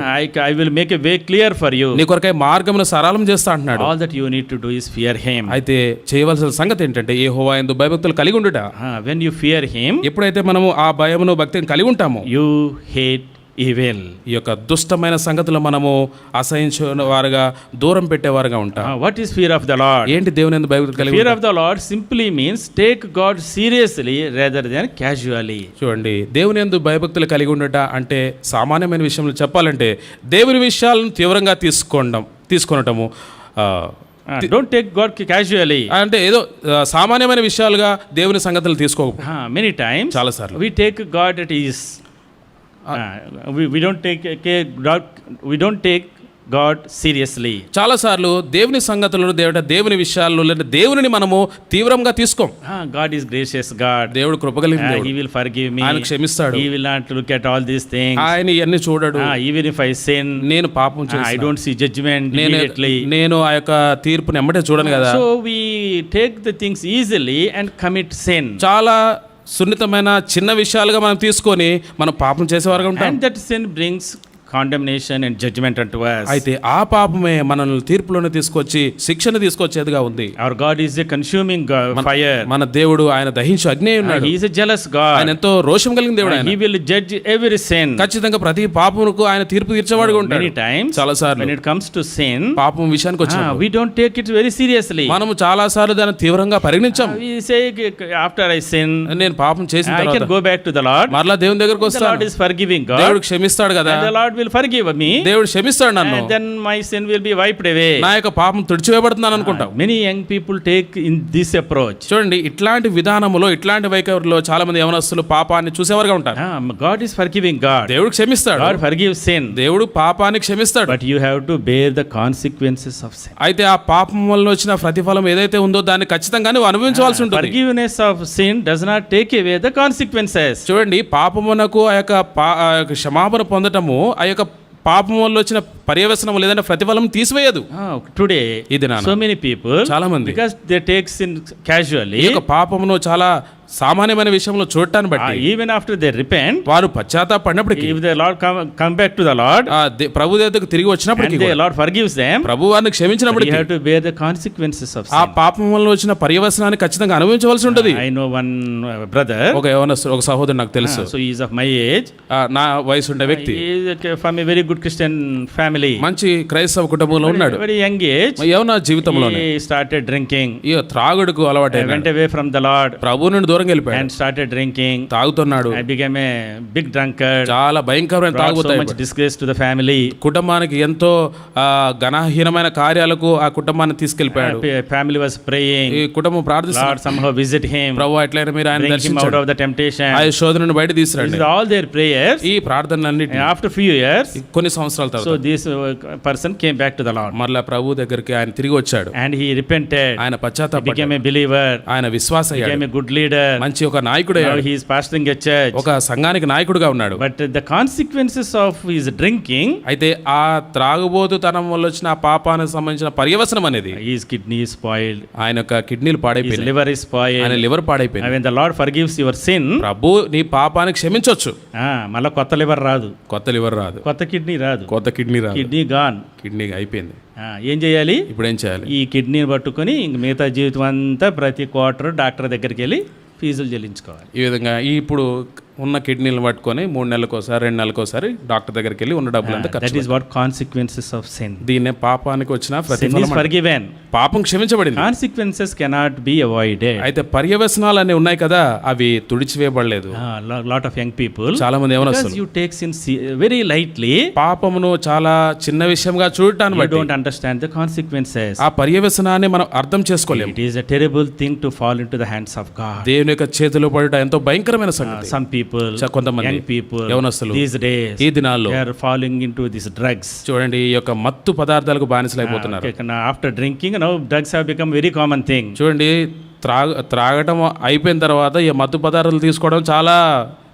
I will make a way clear for you. నీ కొరకై మార్గమును సరళం చేస్తా అంటున్నాడు. All that you need to do is fear him. అయితే చేయవలసిన సంగతి ఏంటంటే యెహోవా యందు భయభక్తులు కలిగి ఉండుట. When you fear him, ఎప్పుడైతే మనము ఆ భయమును భక్తిని కలిగి ఉంటామో you hate evil. ఈ యొక్క దుష్టమైన సంగతులు మనము అసహించిన వారుగా దూరం పెట్టేవారుగా ఉంటాం. What is fear of the Lord? ఏంటి దేవుని యందు భయభక్తులు కలిగి Fear of the Lord simply means take God seriously rather than casually. చూడండి, దేవుని యందు భయభక్తులు కలిగి ఉండట అంటే సామాన్యమైన విషయంలో చెప్పాలంటే దేవుని విషయాలను తీవ్రంగా తీసుకొనటము. Don't take God casually. అంటే ఏదో సామాన్యమైన విషయాలుగా దేవుని సంగతులు తీసుకోక. Many times చాలా సార్లు we take God at ease. We don't take God seriously. చాలా సార్లు దేవుని సంగతులను దేవుని విషయాల్లో లేదా దేవుని మనము తీవ్రంగా తీసుకోం. God is gracious God. దేవుడు కృపగలిగిన దేవుడు. He will forgive me. ఆయన క్షమిస్తాడు. He will not look at all these things. ఆయన ఇవన్నీ చూడడు. Even if I sin, నేను పాపం చేస్తాను, I don't see judgment immediately. నేను ఆ యొక్క తీర్పుని ఎమ్మటే చూడను కదా. So we take the things easily and commit sin. చాలా సున్నితమైన చిన్న విషయాలుగా మనం తీసుకొని మనం పాపం చేసేవారుగా ఉంటాం. And that sin brings condemnation and judgment unto us. అయితే ఆ పాపమే మనల్ని తీర్పులోనే తీసుకొచ్చి శిక్షను తీసుకొచ్చేదిగా ఉంది. Our God is a consuming fire. మన దేవుడు ఆయన దహించు అగ్ని అయి ఉన్నాడు. He is a jealous God. ఆయన ఎంతో రోషం కలిగిన దేవుడు. ఆయన He will judge every sin. ఖచ్చితంగా ప్రతి పాపమునకు ఆయన తీర్పు తీర్చేవాడుగా ఉంటాడు. Many times చాలా సార్లు when it comes to sin, పాపం విషయానికి వచ్చినప్పుడు we don't take it very seriously. మనము చాలా సార్లు దాన్ని తీవ్రంగా పరిగణించాం. We say after I sin, నేను పాపం చేసిన I తర్వాత can go back to the Lord. మరలా దేవుని దగ్గరికి The వస్తాను. Lord is forgiving God. దేవుడు క్షమిస్తాడు కదా. And the Lord will forgive me. దేవుడు క్షమిస్తాడు నన్ను. And then my sin will be wiped away. నా యొక్క పాపం తుడిచివేయబడుతుందని అనుకుంటాం. Many young people take in this approach. చూడండి, ఇట్లాంటి విధానములో ఇట్లాంటి వైఖరిలో చాలా మంది యవనస్తులు పాపాన్ని చూసేవారుగా ఉంటారు. God is forgiving God. దేవుడు క్షమిస్తాడు. God forgives sin. దేవుడు పాపాన్ని క్షమిస్తాడు. But you have to bear the consequences of sin. అయితే ఆ పాపం వల్ల వచ్చిన ప్రతిఫలం ఏదైతే ఉందో దాన్ని ఖచ్చితంగా నువ్వు అనుభవించవలసి ఉంటుంది. Forgiveness of sin does not take away the consequences. చూడండి, పాపమునకు ఆ యొక్క క్షమాపణ పొందటము ఆ యొక్క పాపం వల్ల వచ్చిన పర్యవసనం లేదంటే ప్రతిఫలం తీసివేయదు. టుడే ఇది so many people, చాలా మంది because they take sin casually, ఈ యొక్క పాపమును చాలా సామాన్యమైన విషయంలో చూడటాన్ని బట్టి even after they repent, వారు పశ్చాత్తాపడినప్పటికీ, if the Lord come back to the Lord, ప్రభు దగ్గరకు తిరిగి వచ్చినప్పటికీ, and the Lord forgives them, ప్రభు వారిని క్షమించినప్పటికీ, you have to bear the consequences of sin. ఆ పాపం వల్ల వచ్చిన పర్యవసనాన్ని ఖచ్చితంగా అనుభవించవలసి ఉంటుంది. I know one brother, ఒక సహోదరుడు నాకు తెలుసు. so he is of my age, నా వయసు ఉండే వ్యక్తి, he is from a very good Christian family, మంచి క్రైస్తవ కుటుంబంలో ఉన్నాడు. very young age, యవన జీవితంలోనే he started drinking, ఈ త్రాగుడుకు అలవాటైనాడు. went away from the Lord, ప్రభు నుండి దూరంగా వెళ్ళిపోయాడు and started drinking, తాగుతున్నాడు. I became a big drunkard, చాలా భయంకరమైన so తాగుతాడు. much disgrace to the family, కుటుంబానికి ఎంతో ఘనహీనమైన కార్యాలకు ఆ కుటుంబాన్ని తీసుకెళ్లిపోయాడు. family was praying, ఈ కుటుంబం ప్రార్థిస్తుంది, Lord somehow visit him, ప్రభువా ఎట్లైనా మీరు ఆయన bring him out దర్శించండి, of the temptation. ఆ శోధన నుండి బయట తీసుకురండి. This is all their prayers. ఈ ప్రార్థనలన్నిటిని After few years, కొన్ని సంవత్సరాల తర్వాత so this person came back to the Lord, మరలా ప్రభు దగ్గరికి ఆయన తిరిగి వచ్చాడు. and he repented, ఆయన పశ్చాత్తాపడ్డాడు, became a believer, ఆయన విశ్వాస అయ్యాడు, became a good leader, మంచి ఒక నాయకుడు now అయ్యాడు, he is pastoring a church. ఒక సంఘానికి నాయకుడుగా ఉన్నాడు. But the consequences of his drinking, అయితే ఆ త్రాగుబోతుతనం వల్ల వచ్చిన ఆ పాపానికి సంబంధించిన పర్యవసనం అనేది, his kidney is spoiled, ఆయన యొక్క కిడ్నీలు his పాడైపోయినాయి, liver is spoiled. ఆయన లివర్ పాడైపోయింది. When the Lord forgives your sin, ప్రభు నీ పాపాన్ని క్షమించొచ్చు, మళ్ళీ కొత్త లివర్ రాదు, కొత్త లివర్ రాదు, కొత్త కిడ్నీ రాదు, కొత్త కిడ్నీ రాదు, కిడ్నీ గాన్. కిడ్నీ అయిపోయింది. ఏం చేయాలి? ఇప్పుడు ఏం చేయాలి? ఈ కిడ్నీని పట్టుకొని ఇంక మిగతా జీవితం అంతా ప్రతి క్వార్టర్ డాక్టర్ దగ్గరికి వెళ్ళి ఫీజులు చెల్లించుకోవాలి. ఈ విధంగా ఇప్పుడు ఉన్న కిడ్నీలను పట్టుకొని 3 నెలలకోసారి 2 నెలలకోసారి డాక్టర్ దగ్గరికి వెళ్ళి ఉన్న డబ్బులంతా ఖర్చు. That is what consequences of sin. దీన్నే పాపానికి వచ్చిన Sin is ప్రతిఫలం. forgiven. పాపం క్షమించబడింది. Consequences cannot be avoided. అయితే పర్యవసనాలు అనే ఉన్నాయి కదా, అవి తుడిచివేయబడలేదు. Lot of young people, చాలా మంది because యవనస్తులు you take sin very lightly, పాపమును చాలా చిన్న విషయంగా చూడటాన్ని you బట్టి don't understand the consequences. ఆ పర్యవసనాన్ని మనం అర్థం చేసుకోలేము. It is a terrible thing to fall into the hands of God. దేవుని యొక్క చేతిలో పడుట ఎంతో భయంకరమైన సంగతి. Some people, కొంతమంది young people, యవనస్తులు these days, ఈ దినాల్లో they are falling into these drugs. చూడండి, ఈ యొక్క మత్తు పదార్థాలకు బానిసలైపోతున్నారు. After drinking, now drugs have become very common thing. చూడండి, త్రాగటం అయిపోయిన తర్వాత ఈ మత్తు పదార్థాలు తీసుకోవడం చాలా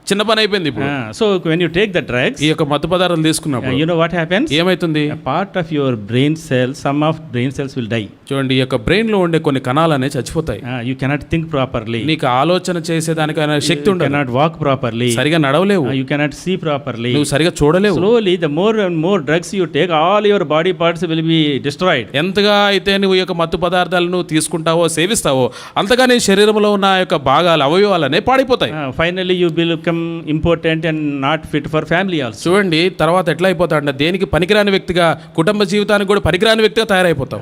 చిన్న పని అయిపోయింది ఇప్పుడు. So when you take the drugs, ఈ యొక్క మత్తు పదార్థాలు తీసుకున్నప్పుడు you know what happens? ఏమైతుంది? A part of your brain cells, some of brain cells will die. చూడండి, ఈ యొక్క బ్రెయిన్ లో ఉండే కొన్ని కణాలు అనేవి చచ్చిపోతాయి. You cannot think properly. నీకు ఆలోచన చేసేదానికైనా శక్తి You ఉండదు. cannot walk properly. సరిగా నడవలేవు. You cannot see properly. నువ్వు సరిగా చూడలేవు. Slowly, the more and more drugs you take, all your body parts will be destroyed. ఎంతగా అయితే నువ్వు ఈ యొక్క మత్తు పదార్థాలను తీసుకుంటావో సేవిస్తావో అంతగా నీ శరీరంలో ఉన్న ఆ యొక్క భాగాలు అవయవాలు అనేవి పాడైపోతాయి. Finally, you become important and not fit for family also. చూడండి, తర్వాత ఎట్లా అయిపోతాడంటే దేనికి పనికిరాని వ్యక్తిగా, కుటుంబ జీవితానికి కూడా పనికిరాని వ్యక్తిగా తయారైపోతాం.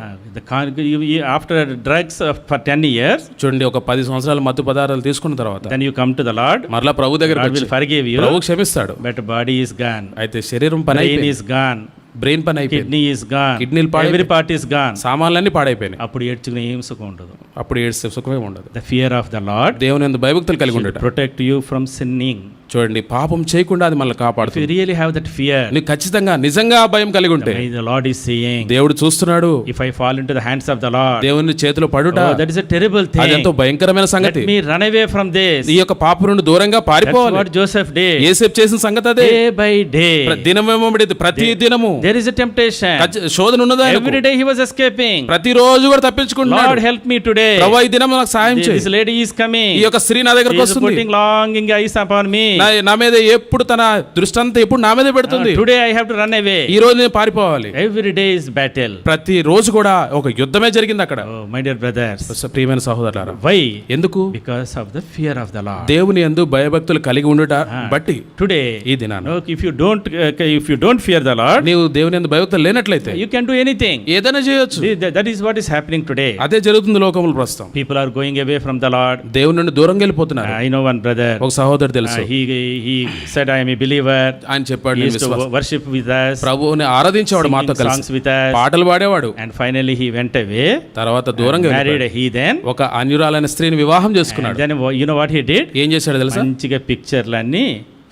After drugs for 10 years, చూడండి, ఒక 10 సంవత్సరాలు మత్తు పదార్థాలు తీసుకున్న తర్వాత then you come to the Lord. మరలా ప్రభు God దగ్గరికి will forgive you, ప్రభు క్షమిస్తాడు. but body is gone, అయితే శరీరం పని brain అయిపోయింది, is gone, బ్రెయిన్ పని అయిపోయింది, kidney is gone, కిడ్నీలు every part is gone. సామాన్లన్నీ పాడైపోయినాయి. అప్పుడు ఏడ్చుకునే ఏం సుఖం ఉండదు. అప్పుడు ఏడ్చే సుఖమే ఉండదు. The fear of the Lord దేవుని యందు భయభక్తులు కలిగి ఉండట protect you from sinning. చూడండి, పాపం చేయకుండా అది మనల్ని If you కాపాడుతుంది. really have that fear, నీకు ఖచ్చితంగా నిజంగా ఆ భయం కలిగి ఉంటే the Lord is saying, దేవుడు చూస్తున్నాడు. if I fall into the hands of the Lord, దేవుని చేతిలో పడుట oh, that is a terrible thing. అది ఎంతో భయంకరమైన Let సంగతి. me run away from this. ఈ యొక్క పాపం నుండి దూరంగా That's పారిపోవాలి. what Joseph did. యేసేపు చేసిన సంగతి అదే. Day by day, దినమేమో ప్రతి దినము there is a temptation. శోధన ఉన్నదా? Every day he was escaping. ప్రతిరోజు కూడా తప్పించుకుంటున్నాడు. Lord, help me today. ప్రభువా, ఈ దినం నాకు సహాయం This చేయి. lady is coming. ఈ యొక్క స్త్రీ నా దగ్గరకు She is వస్తుంది. putting longing eyes upon me. నా మీద ఎప్పుడు తన దృష్టి అంతా ఎప్పుడు నా మీదే పెడుతుంది. Today I have to run away. ఈ రోజు నేను పారిపోవాలి. Every day is battle. ప్రతి రోజు కూడా ఒక యుద్ధమే జరిగింది అక్కడ. Oh, my dear brothers. ప్రియమైన సహోదరులారా, Why? ఎందుకు? Because of the fear of the Lord. దేవుని యందు భయభక్తులు కలిగి ఉండుట బట్టి Today, ఈ దినాన look, if you don't fear the Lord, నీవు దేవుని యందు భయభక్తులు లేనట్లయితే you can do anything. ఏదైనా చేయొచ్చు. That is what is happening today. అదే జరుగుతుంది లోకములో ప్రస్తుతం. People are going away from the Lord. దేవుని నుండి దూరంగా వెళ్ళిపోతున్నారు. I know one brother. ఒక సహోదరుడు తెలుసు. He said, I am a believer. ఆయన చెప్పాడు, He నేను used to worship with us, ప్రభువుని ఆరాధించేవాడు, మాతో singing songs కలిసి with us, పాటలు పాడేవాడు. and finally he went away, తర్వాత దూరంగా married a heathen. ఒక అన్యురాలైన స్త్రీని వివాహం చేసుకున్నాడు. Then you know what he did? ఏం చేశాడు తెలుసా? మంచిగా పిక్చర్లన్నీ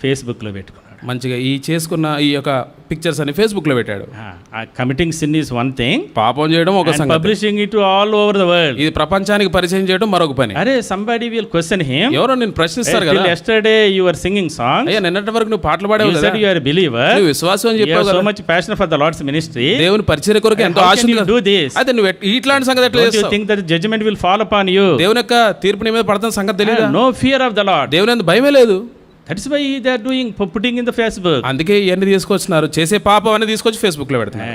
ఫేస్బుక్ లో పెట్టుకున్నాడు. మంచిగా ఈ చేసుకున్న ఈ యొక్క పిక్చర్స్ అని ఫేస్బుక్ లో పెట్టాడు. Committing sin is one thing, పాపం చేయడం ఒక సంగతి, publishing it all over the world, ఇది ప్రపంచానికి పరిచయం చేయడం మరొక పని. అరే సంబడి విల్ క్వశ్చన్ హిమ్, ఎవరో నేను ప్రశ్నిస్తారు కదా, yesterday you were singing songs, అయ్యా నిన్నటి వరకు నువ్వు పాటలు పాడావు you కదా, said you are a believer, నువ్వు విశ్వాసం అని you చెప్పావు have కదా, so much passion for the Lord's ministry, దేవుని పరిచర్య కొరకు ఎంతో how Asha can you do this? అయితే నువ్వు ఇట్లాంటి సంగతి ఎట్లా Don't you చేస్తావు? think that judgment will fall upon you? దేవుని యొక్క తీర్పు నీ మీద పడుతున్న సంగతి తెలియదా? No fear of the Lord. దేవుని అందు భయమే లేదు. That is why they are doing, putting in the Facebook. అందుకే ఇవన్నీ తీసుకొచ్చినారు, చేసే పాపం అని తీసుకొచ్చి ఫేస్బుక్ లో పెడుతున్నారు.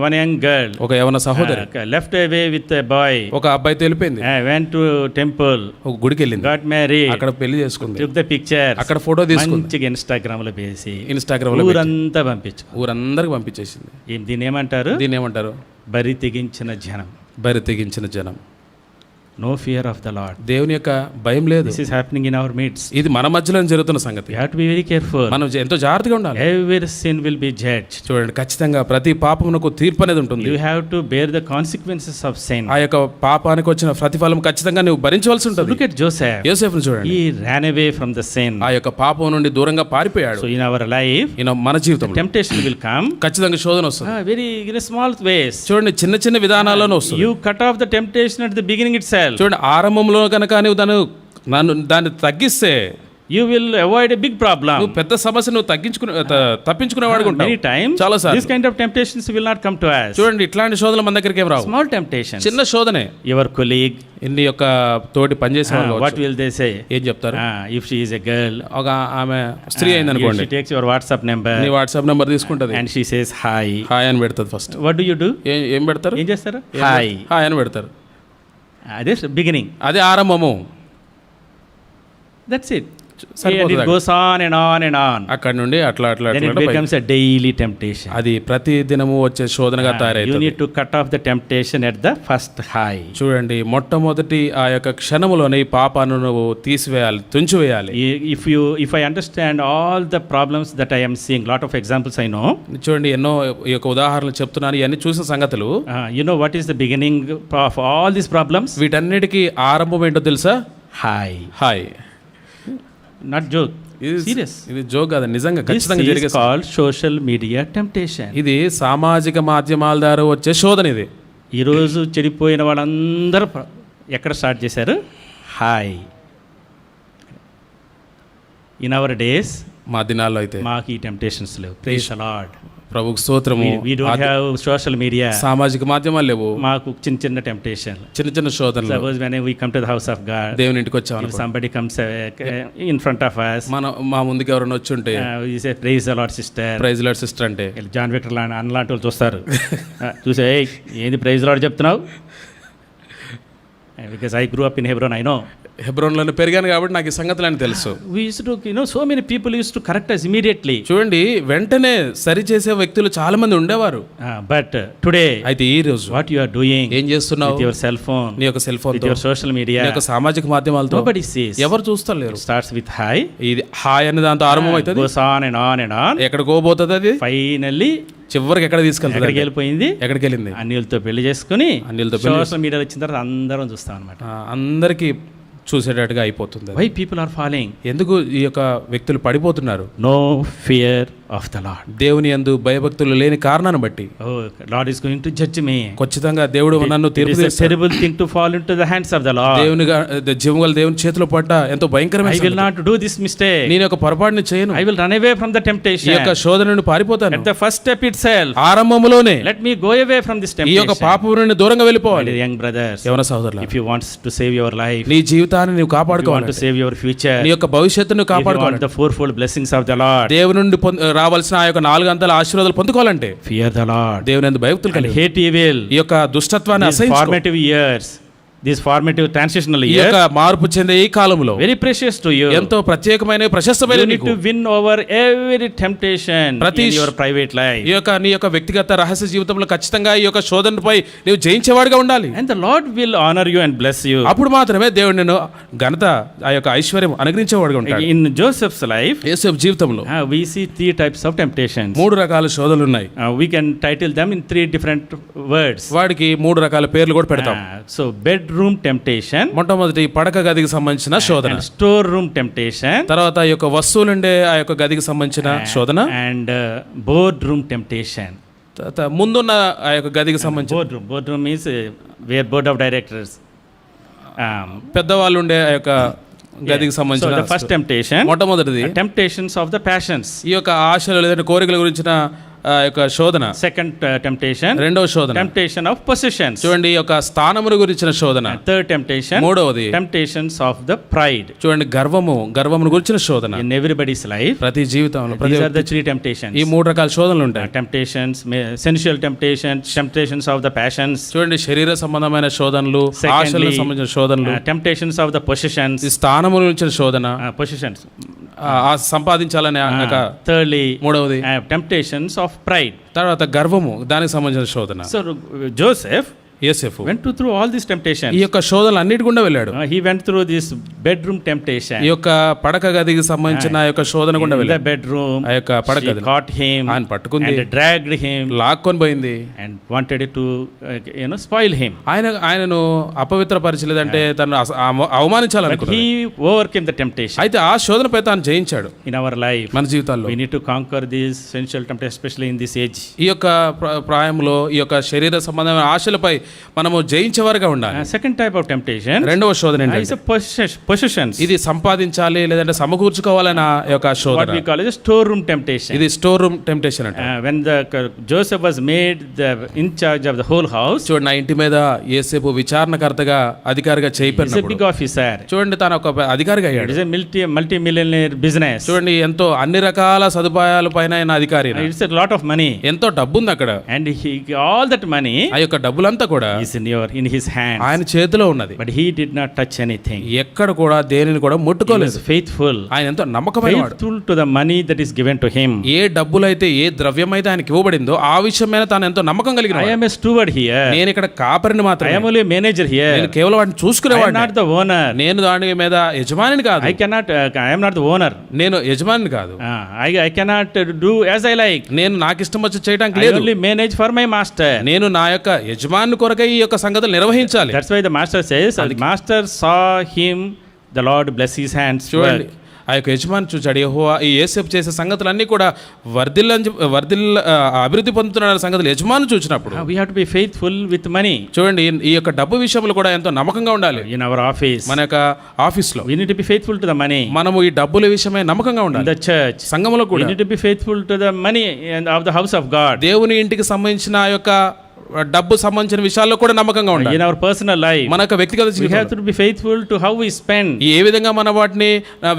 One young girl, ఒక యవన సహోదరి left away with a boy, ఒక అబ్బాయి తెలిపింది, went to temple, ఒక గుడికి వెళ్ళింది, got married, అక్కడ పెళ్లి చేసుకుంది, took the pictures, అక్కడ ఫోటో తీసుకుంది, మంచిగా ఇన్స్టాగ్రామ్ లో వేసి ఇన్స్టాగ్రామ్ లో ఊరంతా పంపించు, ఊరందరికి పంపించేసింది. దీన్ని ఏమంటారు? దీన్ని ఏమంటారు? బరి తెగించిన జనం, బరి తెగించిన జనం. No fear of the lord. దేవుని యొక్క భయం లేదు. This is happening in our midst. ఇది మన మధ్యలో జరుగుతున్న సంగతి. You have to be very careful. మనం ఎంతో జాగ్రత్తగా ఉండాలి. Every sin will be judged. చూడండి, ఖచ్చితంగా ప్రతి పాపమునకు తీర్పు అనేది ఉంటుంది. You have to bear the consequences of sin. ఆ యొక్క పాపానికి వచ్చిన ప్రతిఫలం ఖచ్చితంగా నువ్వు భరించవలసి ఉంటుంది. Look at Joseph. యోసేఫ్ను చూడండి. హి ran away from the sin. ఆ యొక్క పాపం నుండి దూరంగా పారిపోయాడు. సో ఇన్ అవర్ లైఫ్, మన జీవితంలో టెంప్టేషన్ విల్ కమ్. ఖచ్చితంగా శోధన వస్తుంది. వెరీ ఇన్ స్మాల్ వేస్. చూడండి, చిన్న చిన్న విధానాల్లోనే వస్తుంది. You cut off the temptation at the beginning itself. చూడండి, ఆరంభంలో కనుక నువ్వు దాన్ని తగ్గిస్తే you will avoid a big problem. నువ్వు పెద్ద సమస్యను తప్పించుకునేవాడు ఉంటావు. Many times చాలా సార్లు this kind of temptations will not come to us. చూడండి, ఇట్లాంటి శోధనలు మన దగ్గరికి ఏం రావు. Small temptations. చిన్న శోధనే. Your colleague, ఇన్ని యొక్క తోటి పనిచేసే వాళ్ళు what will they say? ఏం చెప్తారు? If she is a girl, ఒక ఆమె స్త్రీ అయింది అనుకోండి, she takes your WhatsApp number, నీ వాట్సాప్ నెంబర్ తీసుకుంటది and she says hi. Hi అని పెడతది. First what do you do? ఏం పెడతారు? ఏం చేస్తారు? hi హాయ్ అని పెడతారు. అదే beginning. అదే ఆరంభము. That's it. And it goes on and on and on. అక్కడ నుండి అట్లా then it becomes a daily temptation. అది ప్రతి దినము వచ్చే శోధనగా తయారైతుంది. You need to cut off the temptation at the first high. చూడండి, మొట్టమొదటి ఆ యొక్క క్షణములోనే ఈ పాపాన్ని నువ్వు తీసివేయాలి, తుంచివేయాలి. If I understand all the problems that I am seeing, lot of examples I know. చూడండి, ఎన్నో ఈ యొక్క ఉదాహరణలు చెప్తున్నాను, ఇవన్నీ చూసిన సంగతులు. You know what is the beginning of all these problems? వీటన్నిటికీ ఆరంభం ఏంటో తెలుసా? హాయ్. Not joke. Serious. ఇది జోక్ కాదు, నిజంగా ఖచ్చితంగా జరిగే. This is called social media temptation. ఇది సామాజిక మాధ్యమాల ద్వారా వచ్చే శోధన. ఇది ఈరోజు చెడిపోయిన వాళ్ళందరూ ఎక్కడ స్టార్ట్ చేశారు? హాయ్. In our days, మా దినాల్లో అయితే మాకు ఈ టెంప్టేషన్స్ లేవు. Praise the Lord. ప్రభుకు స్తోత్రము. We don't have social media. సామాజిక మాధ్యమాలు లేవు. మాకు చిన్న చిన్న టెంప్టేషన్, చిన్న శోధనలు. Suppose when we come to the house of God, దేవుని ఇంటికి వచ్చాము, if somebody comes in front of us, మా ముందుకు ఎవరైనా వచ్చి ఉంటే we say praise the Lord sister, praise Lord sister అంటే జాన్ విక్టర్ అన్నలాంటి వాళ్ళు చూస్తారు. చూసే ఏంది ప్రైజ్ లార్డ్ చెప్తున్నావు? Because I grew up in Hebron, I know. హెబ్రోన్లోనే పెరిగాను కాబట్టి నాకు ఈ సంగతులని తెలుసు. We used to, so many people used to correct us immediately. చూడండి, వెంటనే సరి చేసే వ్యక్తులు చాలా మంది ఉండేవారు. But today, అయితే ఈ రోజు what you are doing, ఏం చేస్తున్నావు? with your cell phone, నీ యొక్క cell phone with your social media, నీ యొక్క సామాజిక మాధ్యమాలతో nobody sees. ఎవరు చూస్తలేరు. It starts with hi, ఇది హాయ్ అనే దాంతో ఆరంభం అవుతుంది, goes on and on and on. ఎక్కడ పోబోతుంది అది? ఫైనల్లీ చివరికి ఎక్కడ తీసుకెళ్తుంది? ఎక్కడికి వెళ్ళిపోయింది? ఎక్కడికి వెళ్ళింది? అన్యులతో పెళ్లి చేసుకుని అన్యులతో సోషల్ మీడియాలో వచ్చిన తర్వాత అందరం చూస్తాం అనమాట. అందరికి చూసేటట్టుగా అయిపోతుంది. Why people are following? ఎందుకు ఈ యొక్క వ్యక్తులు పడిపోతున్నారు? No fear of the lord. దేవుని యందు భయభక్తులు లేని కారణాన్ని బట్టి. Oh lord is going to judge me. ఖచ్చితంగా దేవుడు నన్ను తీర్పు తీరుస్తాడు. Terrible thing to fall into the hands of the lord. జీవముగల దేవుని చేతిలో పడ్డ ఎంతో భయంకరమైన. I will not do this mistake. నేను ఒక పొరపాటుని చేయను. I will run away from the temptation. ఈ యొక్క శోధన నుండి పారిపోతాను. At the first step itself, ఆరంభములోనే let me go away from this temptation. ఈ యొక్క పాపము నుండి దూరంగా వెళ్ళిపోవాలి. యంగ్ బ్రదర్స్, యవన సహోదరులారా, if you wants to save your life, నీ జీవితాన్ని నీవు కాపాడుకోవాలి, to save your future, నీ యొక్క భవిష్యత్తును కాపాడుకోవాలి, the fourfold blessings of the Lord, దేవుని నుండి రావాల్సిన ఆ యొక్క 4 అంతల ఆశీర్వాదాలు పొందుకోవాలంటే fear the Lord, దేవుని యందు భయభక్తులు కలిగి, hate evil, ఈ యొక్క దుష్టత్వాన్ని అసహించుకో. formative years, these formative transitional ఈ years, యొక్క మార్పు చెందే ఈ కాలంలో very precious to you, ఎంతో ప్రత్యేకమైన ప్రశస్తమైన you need నీకు. to win over every temptation in your private life. ఈ యొక్క నీ యొక్క వ్యక్తిగత రహస్య జీవితంలో ఖచ్చితంగా ఈ యొక్క శోధనపై నీవు జయించేవాడిగా ఉండాలి. And the Lord will honor you and bless you. అప్పుడు మాత్రమే దేవుడు నిన్ను ఘనత, ఆ యొక్క ఐశ్వర్యం అనుగ్రహించేవాడిగా ఉంటాడు. In Joseph's life, యోసేపు జీవితంలో we see 3 types of temptations. 3 రకాల శోధనలు ఉన్నాయి. We can title them in 3 different words. వాడికి 3 రకాల పేర్లు కూడా పెడతాం. So bedroom temptation, మొట్టమొదటి పడక గదికి సంబంధించిన శోధన, స్టోర్ రూమ్ టెంప్టేషన్, తర్వాత ఈ యొక్క వస్తువులుండే ఆ యొక్క గదికి సంబంధించిన శోధన, అండ్ బోర్డ్ రూమ్ టెంప్టేషన్, ముందున్న ఆ యొక్క గదికి సంబంధించిన board room means wear board of directors, పెద్దవాళ్ళు ఉండే ఆ యొక్క గదికి సంబంధించిన ఫస్ట్ టెంప్టేషన్, మొట్టమొదటిది టెంప్టేషన్స్ ఆఫ్ ద ప్యాషన్స్, ఈ యొక్క ఆశలు లేదంటే కోరికల గురించిన ఆ యొక్క శోధన. సెకండ్ టెంప్టేషన్, రెండవ శోధన టెంప్టేషన్ ఆఫ్ పొసిషన్స్, చూడండి ఈ యొక్క స్థానముల గురించిన శోధన. థర్డ్ టెంప్టేషన్, మూడవది టెంప్టేషన్స్ ఆఫ్ ద ప్రైడ్, చూడండి గర్వమును గురించిన శోధన. ఇన్ ఎవ్రీబడీస్ లైఫ్, ప్రతి జీవితంలో these are the 3 temptations. ఈ 3 రకాల శోధనలు ఉంటాయి. Temptations, sensual temptations, temptations of the passions, చూడండి శరీర సంబంధమైన శోధనలు, ఆశలకు సంబంధించిన శోధనలు, టెంప్టేషన్స్ ఆఫ్ ద పొసిషన్స్, ఈ స్థానముల గురించిన శోధన, పొసిషన్స్ సంపాదించాలనే. థర్డ్లీ, మూడవది టెంప్టేషన్స్ ఆఫ్ ప్రైడ్, తర్వాత గర్వము, దానికి సంబంధించిన శోధన. సో జోసెఫ్ యోసేపు went through all these temptations. ఈ యొక్క శోధనలు అన్నిటి గుండా వెళ్ళాడు. He went through this bedroom temptation. ఈ యొక్క పడక గదికి సంబంధించిన ఆ యొక్క శోధన గుండా వెళ్ళాడు. The bedroom, ఆ యొక్క పడక గది caught him, ఆయన పట్టుకుంది, and dragged him, లాక్కొని పోయింది, and wanted to spoil him. ఆయనను అపవిత్రపరచలేదంటే తను అవమానించాలనుకున్నాడు. He overcame the temptation. అయితే ఆ శోధనపై తాను జయించాడు. In our life, మన జీవితాల్లో we need to conquer this sensual temptation, especially in this age. ఈ యొక్క ప్రాయంలో ఈ యొక్క శరీర సంబంధమైన ఆశలపై మనము జయించేవారుగా ఉండాలి. Second type of temptation, రెండవ శోధన ఏంటంటే possessions. ఇది సంపాదించాలి లేదంటే సమకూర్చుకోవాలన్న యొక్క శోధన. What we call as store room temptation. ఇది స్టోర్ రూమ్ టెంప్టేషన్ అంటే. When the Joseph was made the in charge of the whole house, చూడండి నా ఇంటి మీద యోసేపు విచారణకర్తగా అధికారిగా he's a చేయిపోయినప్పుడు big officer. చూడండి తాను ఒక అధికారిగా It అయ్యాడు. is a multi-millionaire business. చూడండి ఎంతో అన్ని రకాల సదుపాయాల పైన ఆయన అధికారి. It's a lot of money. ఎంతో డబ్బు ఉంది అక్కడ. And all that money ఆ యొక్క డబ్బులంతా కూడా is in his hands. ఆయన చేతిలో ఉన్నది. But he did not touch anything. ఎక్కడ కూడా దేనిని కూడా He ముట్టుకోలేదు. was faithful. ఆయన ఎంతో నమ్మకమైనవాడు. Faithful to the money that is given to him. ఏ డబ్బులైతే ఏ ద్రవ్యమైతే ఆయనకి ఇవ్వబడిందో ఆ విషయం మీద తాను ఎంతో నమ్మకం కలిగిన I am a steward here. నేను ఇక్కడ కాపరిని I మాత్రమే. am only a manager here. నేను కేవలం వాటిని I am చూసుకునేవాడిని. not the owner. నేను దాని మీద యజమానిని కాదు. I am not the owner. నేను యజమానిని కాదు. I cannot do as I like. నేను నాకు ఇష్టం వచ్చి చేయడానికి I లేదు. only manage for my master. నేను నా యొక్క యజమాని కొరకై ఈ యొక్క సంగతులు నిర్వహించాలి. That's why the master says, the master saw him, the Lord bless his hands. చూడండి ఆ యొక్క యజమాని చూచాడు, యెహోవా ఈ యోసేపు చేసే సంగతులన్నీ కూడా అభివృద్ధి పొందుతున్న సంగతులు యజమాని చూసినప్పుడు We have to be faithful with money. చూడండి, ఈ యొక్క డబ్బు విషయంలో కూడా ఎంతో నమ్మకంగా ఉండాలి. In our office, మన యొక్క ఆఫీస్లో we need to be faithful to the money. మనము ఈ డబ్బుల విషయమే నమ్మకంగా In ఉండాలి. the church, సంఘంలో we కూడా need to be faithful to the money and of the house of God. దేవుని ఇంటికి సంబంధించిన ఆ యొక్క డబ్బు సంబంధించిన విషయాల్లో కూడా నమ్మకంగా ఉండాలి. In our personal life, మన యొక్క వ్యక్తిగత we జీవితంలో have to be faithful to how we spend. ఏ విధంగా మన వాటిని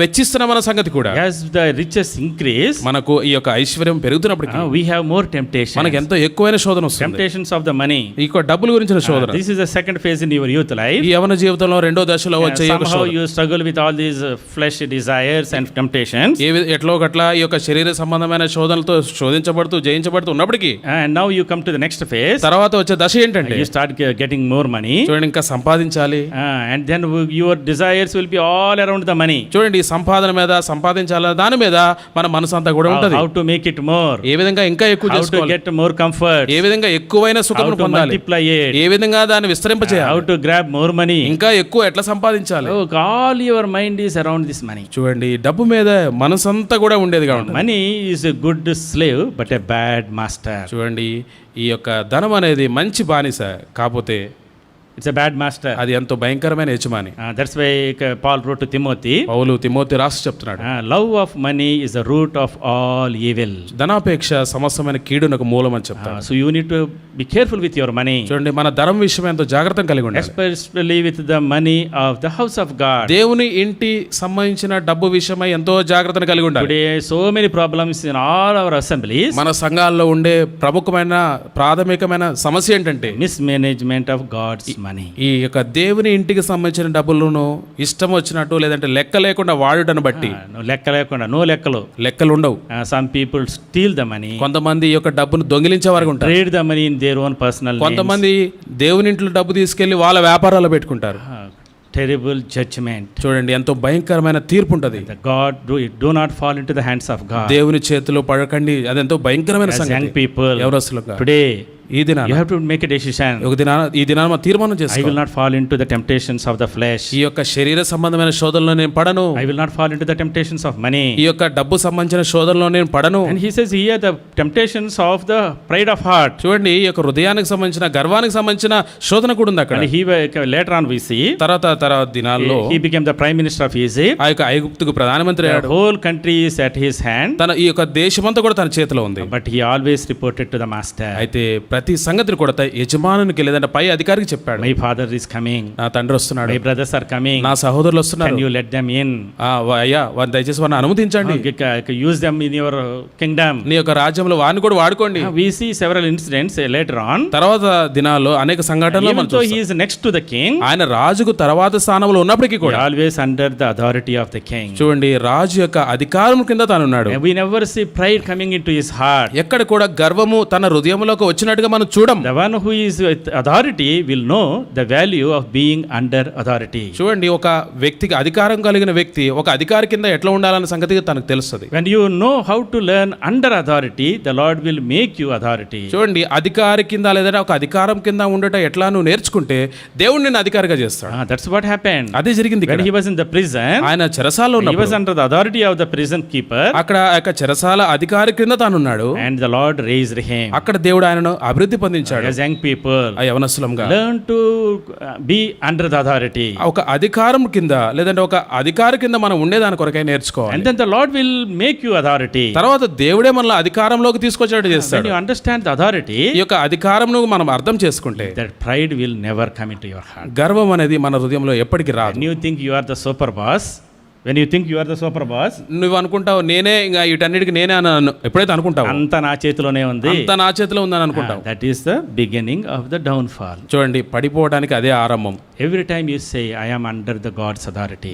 వెచ్చిస్తున్న మన సంగతి కూడా As the riches increase, మనకు ఈ యొక్క ఐశ్వర్యం పెరుగుతున్నప్పటికీ we have more temptation. మనకు ఎంతో ఎక్కువైన శోధన వస్తుంది. Temptations of the money. ఈ యొక్క డబ్బుల గురించిన శోధన This is the second phase in your youth life. ఈ యవన జీవితంలో రెండో దశలో వచ్చే ఈ యొక్క Somehow శోధన. you struggle with all these flesh desires and temptations. ఎట్లో ఒకట్లా ఈ యొక్క శరీర సంబంధమైన శోధనలతో శోధించబడుతూ జయించబడుతూ ఉన్నప్పటికీ And now you come to the next phase. తర్వాత వచ్చే దశ ఏంటంటే You start getting more money. చూడండి, ఇంకా సంపాదించాలి. And then your desires will be all around the money. చూడండి, ఈ సంపాదన మీద సంపాదించాలన్న దాని మీద మన మనసు అంతా కూడా ఉంటది. How to make it more. ఏ విధంగా ఇంకా ఎక్కువ How to చేసుకోవాలి, get more comfort. ఏ విధంగా ఎక్కువైన How సుఖమును to పొందాలి, multiply it. ఏ విధంగా దాన్ని విస్తరింపచేయాలి, How to grab more money. ఇంకా ఎక్కువ ఎట్లా సంపాదించాలి. Oh, all your mind is around this money. చూడండి, డబ్బు మీద మనసంతా కూడా ఉండేదిగా ఉంటుంది. Money is a good slave but a bad master. చూడండి, ఈ యొక్క ధనం అనేది మంచి బానిస, కాకపోతే It's a bad master. అది ఎంతో భయంకరమైన యజమాని. That's why Paul wrote to Timothy. Paul Timothy రాసి చెప్తున్నాడు, Love of money is the root of all evil. ధనాపేక్ష సమస్తమైన కీడునకు మూలం అని చెప్తాడు. So you need to be careful with your money. చూడండి, మన ధనం విషయం ఎంతో జాగ్రత్త కలిగి ఉండాలి. Especially with the money of the house of God. దేవుని ఇంటి సంబంధించిన డబ్బు విషయమై ఎంతో జాగ్రత్తను కలిగి ఉండాలి. Today so many problems in all our assemblies. మన సంఘాల్లో ఉండే ప్రముఖమైన ప్రాథమికమైన సమస్య ఏంటంటే Mismanagement of God's money. ఈ యొక్క దేవుని ఇంటికి సంబంధించిన డబ్బులను ఇష్టం వచ్చినట్టు లేదంటే లెక్క లేకుండా వాడుటను బట్టి లెక్క లేకుండా నో లెక్కలు లెక్కలు ఉండవు. Some people steal the money. కొంతమంది ఈ యొక్క డబ్బును దొంగిలించే వారు ఉంటారు. Trade the money in their own personal names. కొంతమంది దేవుని ఇంట్లో డబ్బు తీసుకెళ్లి వాళ్ళ వ్యాపారాల్లో పెట్టుకుంటారు. Terrible judgment. చూడండి, ఎంతో భయంకరమైన తీర్పు ఉంటది. The God do not fall into the hands of God. దేవుని చేతిలో పడకండి, అది ఎంతో భయంకరమైన As young సంగతి. people, ఎవరస్తులుగా today ఈ దినాన you have to make a decision. ఈ దినాన మనం తీర్మానం I will చేసుకోవాలి. not fall into the temptations of the flesh. ఈ యొక్క శరీర సంబంధమైన శోధనలో నేను పడను. I will not fall into the temptations of money. ఈ యొక్క డబ్బు సంబంధించిన శోధనలో నేను పడను. And he says here the temptations of the pride of heart. చూడండి, ఈ యొక్క హృదయానికి సంబంధించిన గర్వానికి సంబంధించిన శోధన కూడా ఉంది అక్కడ. And he later on we see తర్వాత దినాల్లో he became the prime minister of Egypt. ఆ యొక్క ఐగుప్తుకు ప్రధానమంత్రి The అయ్యాడు. whole country is at his hand. తన ఈ యొక్క దేశమంతా కూడా తన చేతిలో ఉంది. But he always reported to the master. అయితే ప్రతి సంగతిని కూడా యజమానునికి లేదంటే పై అధికారికి చెప్పాడు, My father is coming. నా తండ్రి వస్తున్నాడు, My brothers are coming. నా సహోదరులు Can వస్తున్నారు, you let them in? అయ్యా వారిని దయచేసి వారిని అనుమతించండి, Use them in your kingdom. నీ యొక్క రాజ్యంలో వారిని కూడా వాడుకోండి. We see several incidents later on. తర్వాత దినాల్లో అనేక సంఘటనలు Even మనం though చూస్తాం. he is next to the king, ఆయన రాజుకు తర్వాత స్థానంలో ఉన్నప్పటికీ కూడా always under the authority of the king. చూడండి, రాజు యొక్క అధికారం కింద తానున్నాడు. And we never see pride coming into his heart. ఎక్కడ కూడా గర్వము తన హృదయంలోకి వచ్చినట్టుగా మనం చూడం. The one who is with authority will know the value of being under authority. చూడండి, ఒక వ్యక్తికి అధికారం కలిగిన వ్యక్తి ఒక అధికారి కింద ఎట్లా ఉండాలన్న సంగతి తనకు తెలుస్తుంది. When you know how to learn under authority, the Lord will make you authority. చూడండి, అధికారి కింద లేదా ఒక అధికారం కింద ఉండట ఎట్లా నువ్వు నేర్చుకుంటే దేవుడు నిన్ను అధికారిగా చేస్తాడు. That's what happened. అదే జరిగింది. When he was in the prison, ఆయన చెరసాలలో he was under the authority of the prison keeper. అక్కడ ఆ యొక్క చెరసాల అధికారి కింద తానున్నాడు. And the Lord raised him. అక్కడ దేవుడు ఆయనను అభివృద్ధి పొందించాడు. As young people, ఆ యవనస్తులంగా learn to be under the authority. ఒక అధికారం కింద లేదంటే ఒక అధికారి కింద మనం ఉండేదాని కొరకై నేర్చుకోవాలి. And then the Lord will make you authority. తర్వాత దేవుడే మనల్ని అధికారంలోకి తీసుకొచ్చేట్టు When చేస్తాడు. you understand the authority, ఈ యొక్క అధికారంను మనం అర్థం చేసుకుంటే that pride will never come into your heart. గర్వం అనేది మన హృదయంలో ఎప్పటికీ రాదు. When you think you are the super boss, నువ్వు అనుకుంటావు నేనే ఇంకా వీటన్నిటికి నేనే అన్నాను. ఎప్పుడైతే అనుకుంటావు అంతా నా చేతిలోనే ఉంది, అంతా నా చేతిలో ఉందని అనుకుంటావు. That is the beginning of the downfall. చూడండి, పడిపోవడానికి అదే ఆరంభం. Every time you say I am under the God's authority.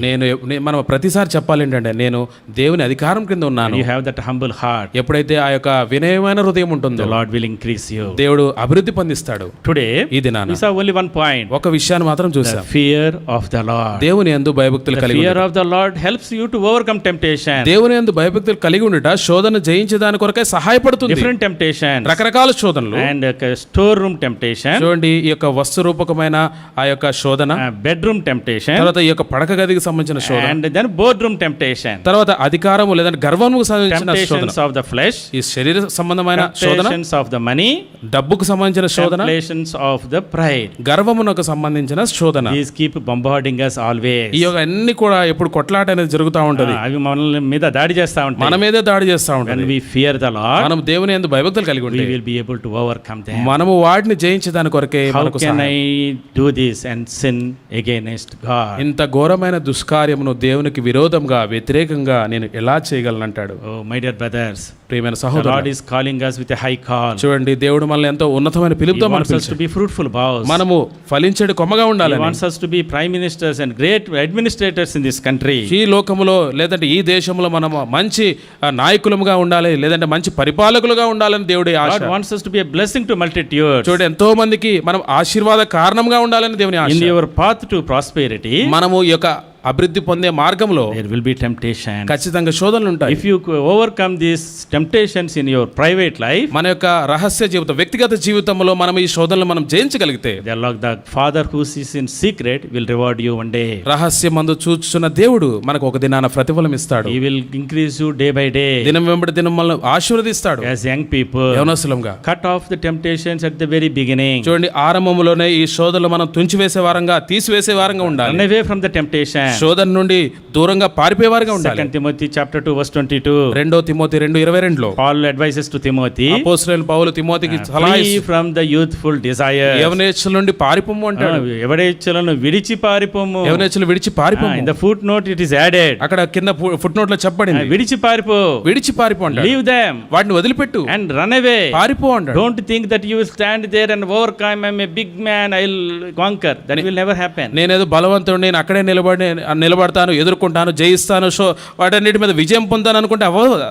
మనం ప్రతిసారి చెప్పాలి ఏంటంటే నేను దేవుని అధికారం కింద ఉన్నాను. You have that humble heart. ఎప్పుడైతే ఆ యొక్క వినయమైన హృదయం ఉంటుందో the Lord will increase you. దేవుడు అభివృద్ధి పొందిస్తాడు. టుడే ఈ దినాన we saw only one point. ఒక విషయాన్ని మాత్రం చూసాం. Fear of the lord. దేవుని యందు భయభక్తులు కలిగి fear of the lord helps you to overcome temptation. దేవుని యందు భయభక్తులు కలిగి ఉండుట శోధన జయించడానికి కొరకై సహాయపడుతుంది. డిఫరెంట్ టెంప్టేషన్, రకరకాల శోధనలు. And store room temptation. చూడండి, ఈ యొక్క వస్తు రూపకమైన ఆ యొక్క శోధన, bedroom temptation, తర్వాత ఈ యొక్క పడక గదికి సంబంధించిన శోధన, and then boardroom temptation. తర్వాత అధికారము లేదంటే గర్వముకు సంబంధించిన శోధన, Temptations of the flesh, ఈ శరీర సంబంధమైన శోధన, temptations of the money, డబ్బుకు సంబంధించిన శోధన, temptations of the pride. గర్వమునకు సంబంధించిన శోధన. These keep bombarding us always. ఈ యొక్క అన్ని కూడా ఎప్పుడు కొట్లాట అనేది జరుగుతూ ఉంటది, అవి మనల్ని మీద దాడి చేస్తా ఉంటాయి. మన మీదే దాడి చేస్తూ When ఉంటుంది. we fear the Lord, మనం దేవుని యందు భయభక్తులు కలిగి we ఉంటే will be able to overcome them. మనము వాటిని జయించడానికి కొరకే How మనకు can సహాయం. I do this and sin against God? ఇంత ఘోరమైన దుష్కార్యమును దేవునికి విరోధంగా వ్యతిరేకంగా నేను ఎలా చేయగలను అంటాడు. Oh, my dear brothers, ప్రియమైన the సహోదరుడు, Lord is calling us with a high call. చూడండి, దేవుడు మనల్ని ఎంతో ఉన్నతమైన He పిలుపుతో wants us మనకు to be fruitful boughs. మనము ఫలించేడు కొమ్మగా He ఉండాలని, wants us to be prime ministers and great administrators in this country. ఈ లోకములో లేదంటే ఈ దేశంలో మనము మంచి నాయకులుగా ఉండాలి, లేదంటే మంచి పరిపాలకులుగా ఉండాలని దేవుడి ఆశ. God wants us to be a blessing to multitudes. చూడండి, ఎంతో మందికి మనం ఆశీర్వాద కారణంగా ఉండాలని దేవుని ఆశ. In your path to prosperity, మనము ఈ యొక్క అభివృద్ధి పొందే మార్గంలో there will be temptation. ఖచ్చితంగా శోధనలు ఉంటాయి. If you overcome these temptations in your private life, మన యొక్క రహస్య జీవితం, వ్యక్తిగత జీవితంలో మనం ఈ శోధనలు మనం జయించగలిగితే, the Father who sees in secret will reward you one day. రహస్యమందు చూచుచున్న దేవుడు మనకు ఒక దినాన ప్రతిఫలం ఇస్తాడు. He will increase you day by day. దినం వెంబడి దినం మనల్ని ఆశీర్వదిస్తాడు. As young people, యవనస్తులంగా cut off the temptations at the very beginning. చూడండి, ఆరంభంలోనే ఈ శోధనలు మనం తుంచివేసే వారంగా, తీసివేసే వారంగా ఉండాలి. Run away from the temptation. శోధన నుండి దూరంగా పారిపోయేవారుగా ఉండాలి. 2 Timothy chapter 2 verse 22. 2 తిమోతి 2:22లో Paul advises to Timothy, అపోస్తలుడైన పౌలు తిమోతికి సలహా flee from the youthful desires. యవనేచ్ఛల నుండి పారిపోము అంటాడు. ఎవడేచ్ఛలను విడిచి పారిపోము. యవనేచ్ఛలు విడిచి పారిపోము. In the footnote it is added, అక్కడ కింద ఫుట్ నోట్ లో చెప్పబడింది, విడిచి పారిపో. విడిచి పారిపో అంటాడు. Leave them వాటిని వదిలిపెట్టు, and run away. పారిపో అంటాడు. Don't think that you will stand there and overcome. I'm a big man, I'll conquer. That will never happen. నేనేదో బలవంతుడు, నేను అక్కడే నిలబడతాను, ఎదుర్కొంటాను, జయిస్తాను, వాటన్నిటి మీద విజయం పొందాను అనుకుంటే అవ్వదు.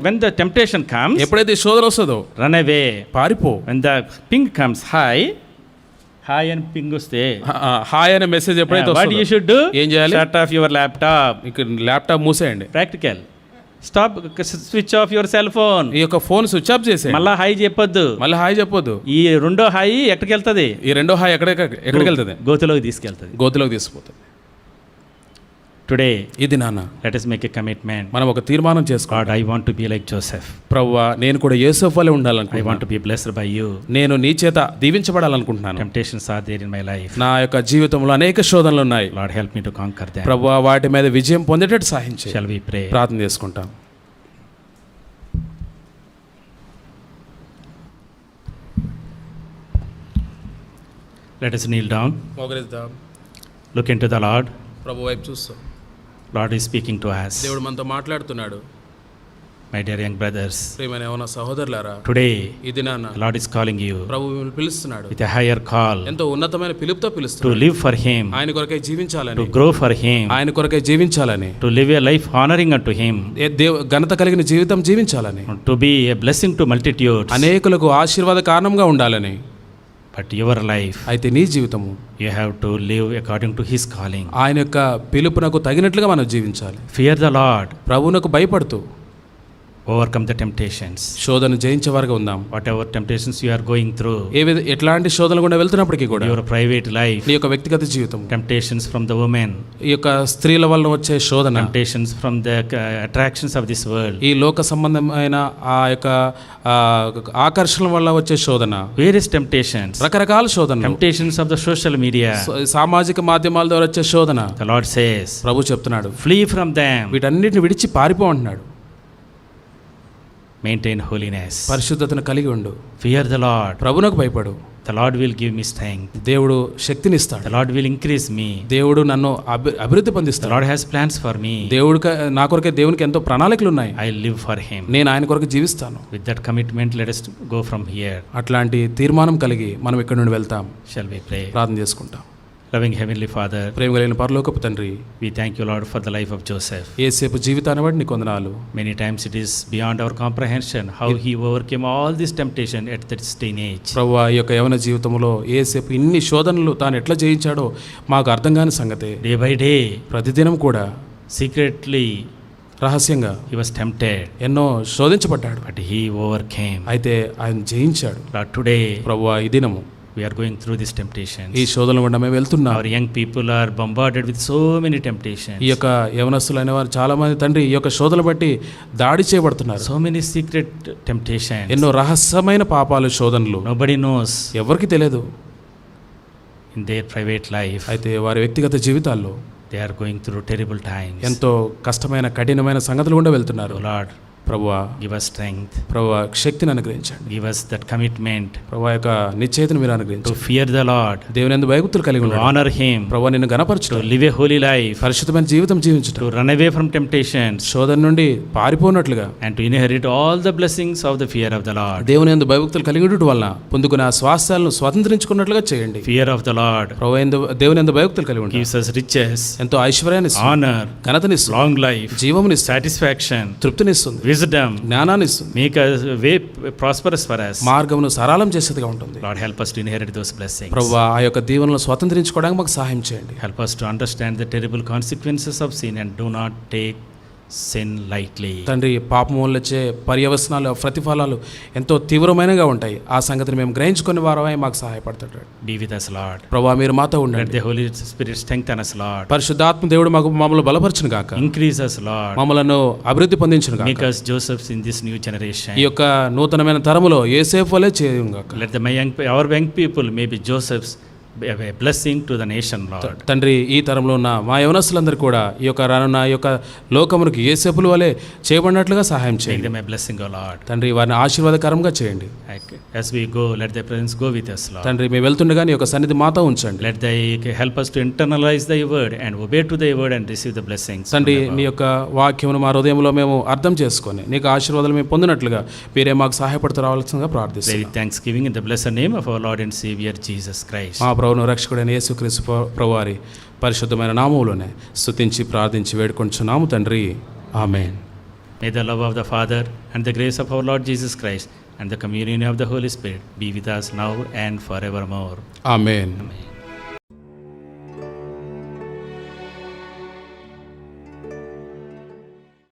When the temptation comes, ఎప్పుడైతే ఈ శోధన వస్తుందో run away. పారిపో. When the ping comes high and ping వస్తే, హాయ్ అనే మెసేజ్ ఎప్పుడైతే what you వస్తుందో should do? ఏం చేయాలి? Shut off your laptop. ఇక్కడ laptop మూసేయండి. Practical. Stop, switch off your cell phone. ఈ యొక్క ఫోన్ స్విచ్ ఆఫ్ చేసేయండి. మళ్ళా హాయ్ చెప్పొద్దు. మళ్ళీ హాయ్ చెప్పొద్దు. ఈ రెండో హాయి ఎక్కడికి వెళ్తుంది? ఈ రెండో హాయ్ ఎక్కడికి వెళ్తుంది? గోతులోకి తీసుకెళ్తుంది. గోతులోకి తీసుకుపోతుంది. Today, ఇది నాన్న, let us make a commitment. మనం ఒక తీర్మానం చేసుకో. God, I want to be like Joseph. ప్రభువా, నేను కూడా యోసేపు వలె I ఉండాలనుకుంటున్నాను. want to be blessed by you. నేను నీ చేత దీవించబడాలనుకుంటున్నాను. Temptations are there in my life. నా యొక్క జీవితంలో అనేక శోధనలు ఉన్నాయి. Lord, help me to conquer them. ప్రభువా, వాటి మీద విజయం పొందేటట్టు సహాయం చేయి. Shall we pray? ప్రార్థన చేసుకుంటాం. Let us kneel down. మోకరిద్దాం. Look into the Lord. ప్రభు వైపు చూస్తాం. Lord is speaking to us. దేవుడు మనతో మాట్లాడుతున్నాడు. My dear young brothers, ప్రియమైన యవన సహోదరులారా, today ఇది నాన్న, the Lord is calling you ప్రభు మిమ్మల్ని పిలుస్తున్నాడు. with a higher call ఎంతో ఉన్నతమైన పిలుపుతో to పిలుస్తున్నాడు. live for Him, ఆయన కొరకై జీవించాలని, to grow for Him, ఆయన కొరకై జీవించాలని, to live a life honoring unto Him, ఘనత కలిగిన జీవితం జీవించాలని, to be a blessing to multitudes. అనేకులకు ఆశీర్వాద కారణంగా ఉండాలని. But your life, అయితే నీ జీవితము you have to live according to His calling. ఆయన యొక్క పిలుపునకు తగినట్లుగా మనం జీవించాలి. Fear the Lord, ప్రభువునకు భయపడుతూ overcome the temptations. శోధన జయించేవారుగా ఉందాం. Whatever temptations you are going through, ఎట్లాంటి శోధనలు కూడా వెళ్తున్నప్పటికీ కూడా your private life, నీ యొక్క వ్యక్తిగత జీవితం, temptations from the women, ఈ యొక్క స్త్రీల వలన వచ్చే శోధన, temptations from the attractions of this world, ఈ లోక సంబంధమైన ఆ యొక్క ఆకర్షణ వల్ల వచ్చే శోధన, various temptations, రకరకాల శోధనలు, temptations of the social media. సామాజిక మాధ్యమాల ద్వారా వచ్చే శోధన. The Lord says, ప్రభు చెప్తున్నాడు, flee from them, వీటన్నిటిని విడిచి పారిపో అంటున్నాడు. maintain holiness, పరిశుద్ధతను కలిగి ఉండు. fear the Lord, ప్రభునకు భయపడు. the Lord will give me strength, దేవుడు శక్తినిస్తాడు. the Lord will increase me, దేవుడు నన్ను అభివృద్ధి the పొందిస్తాడు. Lord has plans for me, నా కొరకే దేవునికి ఎంతో ప్రణాళికలు ఉన్నాయి. I live for Him. నేను ఆయన కొరకు జీవిస్తాను. With that commitment, let us go from here. అట్లాంటి తీర్మానం కలిగి మనం ఇక్కడ నుండి వెళ్తాం. Shall we pray? ప్రార్థన చేసుకుంటాం. Loving Heavenly Father, ప్రేమ కలిగిన పరలోకపు తండ్రి, we thank you, Lord, for the life of Joseph. యేసేపు జీవితాన్ని బట్టి నీకు వందనాలు. Many times it is beyond our comprehension how he overcame all this temptation at that teenage. ప్రభువా, ఈ యొక్క యవన జీవితంలో యేసేపు ఇన్ని శోధనలు తాను ఎట్లా జయించాడో మాకు అర్థం కాని సంగతే. Day by day, ప్రతిదినం కూడా secretly, రహస్యంగా he was tempted, ఎన్నో శోధించబడ్డాడు. but he overcame. అయితే ఆయన జయించాడు. Lord, today, ప్రభువా, ఈ దినము We are going through these temptations. ఈ శోధనల గుండా మేము వెళ్తున్నాం. Our young people are bombarded with so many temptations. ఈ యొక్క యవనస్తులైన వారు చాలా మంది తండ్రి ఈ యొక్క శోధనలు బట్టి దాడి చేయబడుతున్నారు. So many secret temptations. ఎన్నో రహస్యమైన పాపాలు, శోధనలు Nobody knows ఎవరికి తెలియదు. in their private life. అయితే వారి వ్యక్తిగత జీవితాల్లో They are going through terrible times. ఎంతో కష్టమైన కఠినమైన సంగతులు గుండా వెళ్తున్నారు. Oh Lord, ప్రభువా, give us strength. ప్రభువా శక్తిని అనుగ్రహించండి. Give us that commitment ప్రభువా యొక్క నిశ్చయితను మీరు to అనుగ్రహించండి. fear the Lord, దేవుని యందు భయభక్తులు కలిగి to ఉండండి. honor Him, ప్రభువా నిన్ను to గణపరచడం, live a holy life, పరిశుద్ధమైన జీవితం జీవించడం, to run away from temptations, శోధన నుండి పారిపోనట్లుగా and to inherit all the blessings of the fear of the Lord. దేవుని యందు భయభక్తులు కలిగి ఉండటం వలన పొందుకున్న ఆ స్వాస్థ్యాలను స్వతంత్రించుకున్నట్లుగా చేయండి. Fear of the Lord ప్రభువా దేవుని యందు భయభక్తులు కలిగి ఉండండి. gives us riches, ఎంతో ఐశ్వర్యాన్ని ఇస్తుంది, honor, ఘనతనిస్తుంది, long life, జీవమునిస్తుంది, satisfaction, తృప్తినిస్తుంది, wisdom, జ్ఞానాన్ని ఇస్తుంది, make us way prosperous for us. మార్గమును సరళం చేసేదిగా ఉంటుంది. Lord, help us to inherit those blessings. ప్రభువా ఆ యొక్క దీవెనలను స్వతంత్రించుకోవడానికి మాకు సహాయం చేయండి. Help us to understand the terrible consequences of sin and do not take sin lightly. తండ్రి, పాపం వల్ల వచ్చే పర్యవసనాలు, ప్రతిఫలాలు ఎంతో తీవ్రమైనగా ఉంటాయి. ఆ సంగతిని మేము గ్రహించుకునే వారమై మాకు సహాయపడతాడు. Be with us, Lord. ప్రభువా మీరు మాతో Let ఉండండి. the Holy Spirit strengthen us, Lord. పరిశుద్ధాత్మ దేవుడు మాకు మమ్మల్ని బలపరచును గాక, Increase us, Lord. మమ్మలను అభివృద్ధి పొందించును Make గాక. us Josephs in this new generation. ఈ యొక్క నూతనమైన తరములో యోసేపు వలె చేయును గాక. Let our young people may be Josephs, be a blessing to the nation, Lord. తండ్రి, ఈ తరంలో ఉన్న మా యవనస్తులందరూ కూడా ఈ యొక్క రానున్న ఈ యొక్క లోకమునికి యోసేపుల వలె చేయబడినట్లుగా సహాయం Make చేయండి. them a blessing, O Lord. తండ్రి, వారిని ఆశీర్వాదకరంగా చేయండి. As we go, let the presence go with us, Lord. తండ్రి, మేము వెళ్తుండగా నీ యొక్క సన్నిధి మాతో ఉంచండి. Let thy help us to internalize thy word and obey to thy word and receive the blessings. తండ్రి, నీ యొక్క వాక్యమును మా హృదయంలో మేము అర్థం చేసుకొని నీకు ఆశీర్వాదాలు మేము పొందినట్లుగా మీరే మాకు సహాయపడుతూ రావాల్సిందిగా Pray ప్రార్థిస్తాం. with thanksgiving in the blessed name of our Lord and Savior Jesus Christ. మా ప్రభువును రక్షకుడైన యేసుక్రీస్తు ప్రభువారి పరిశుద్ధమైన నామములోనే స్తుతించి ప్రార్థించి వేడుకొంచున్నాము తండ్రి. ఆమేన్. May the love of the Father and the grace of our Lord Jesus Christ and the communion of the Holy Spirit be with us now and forevermore. Amen. Amen.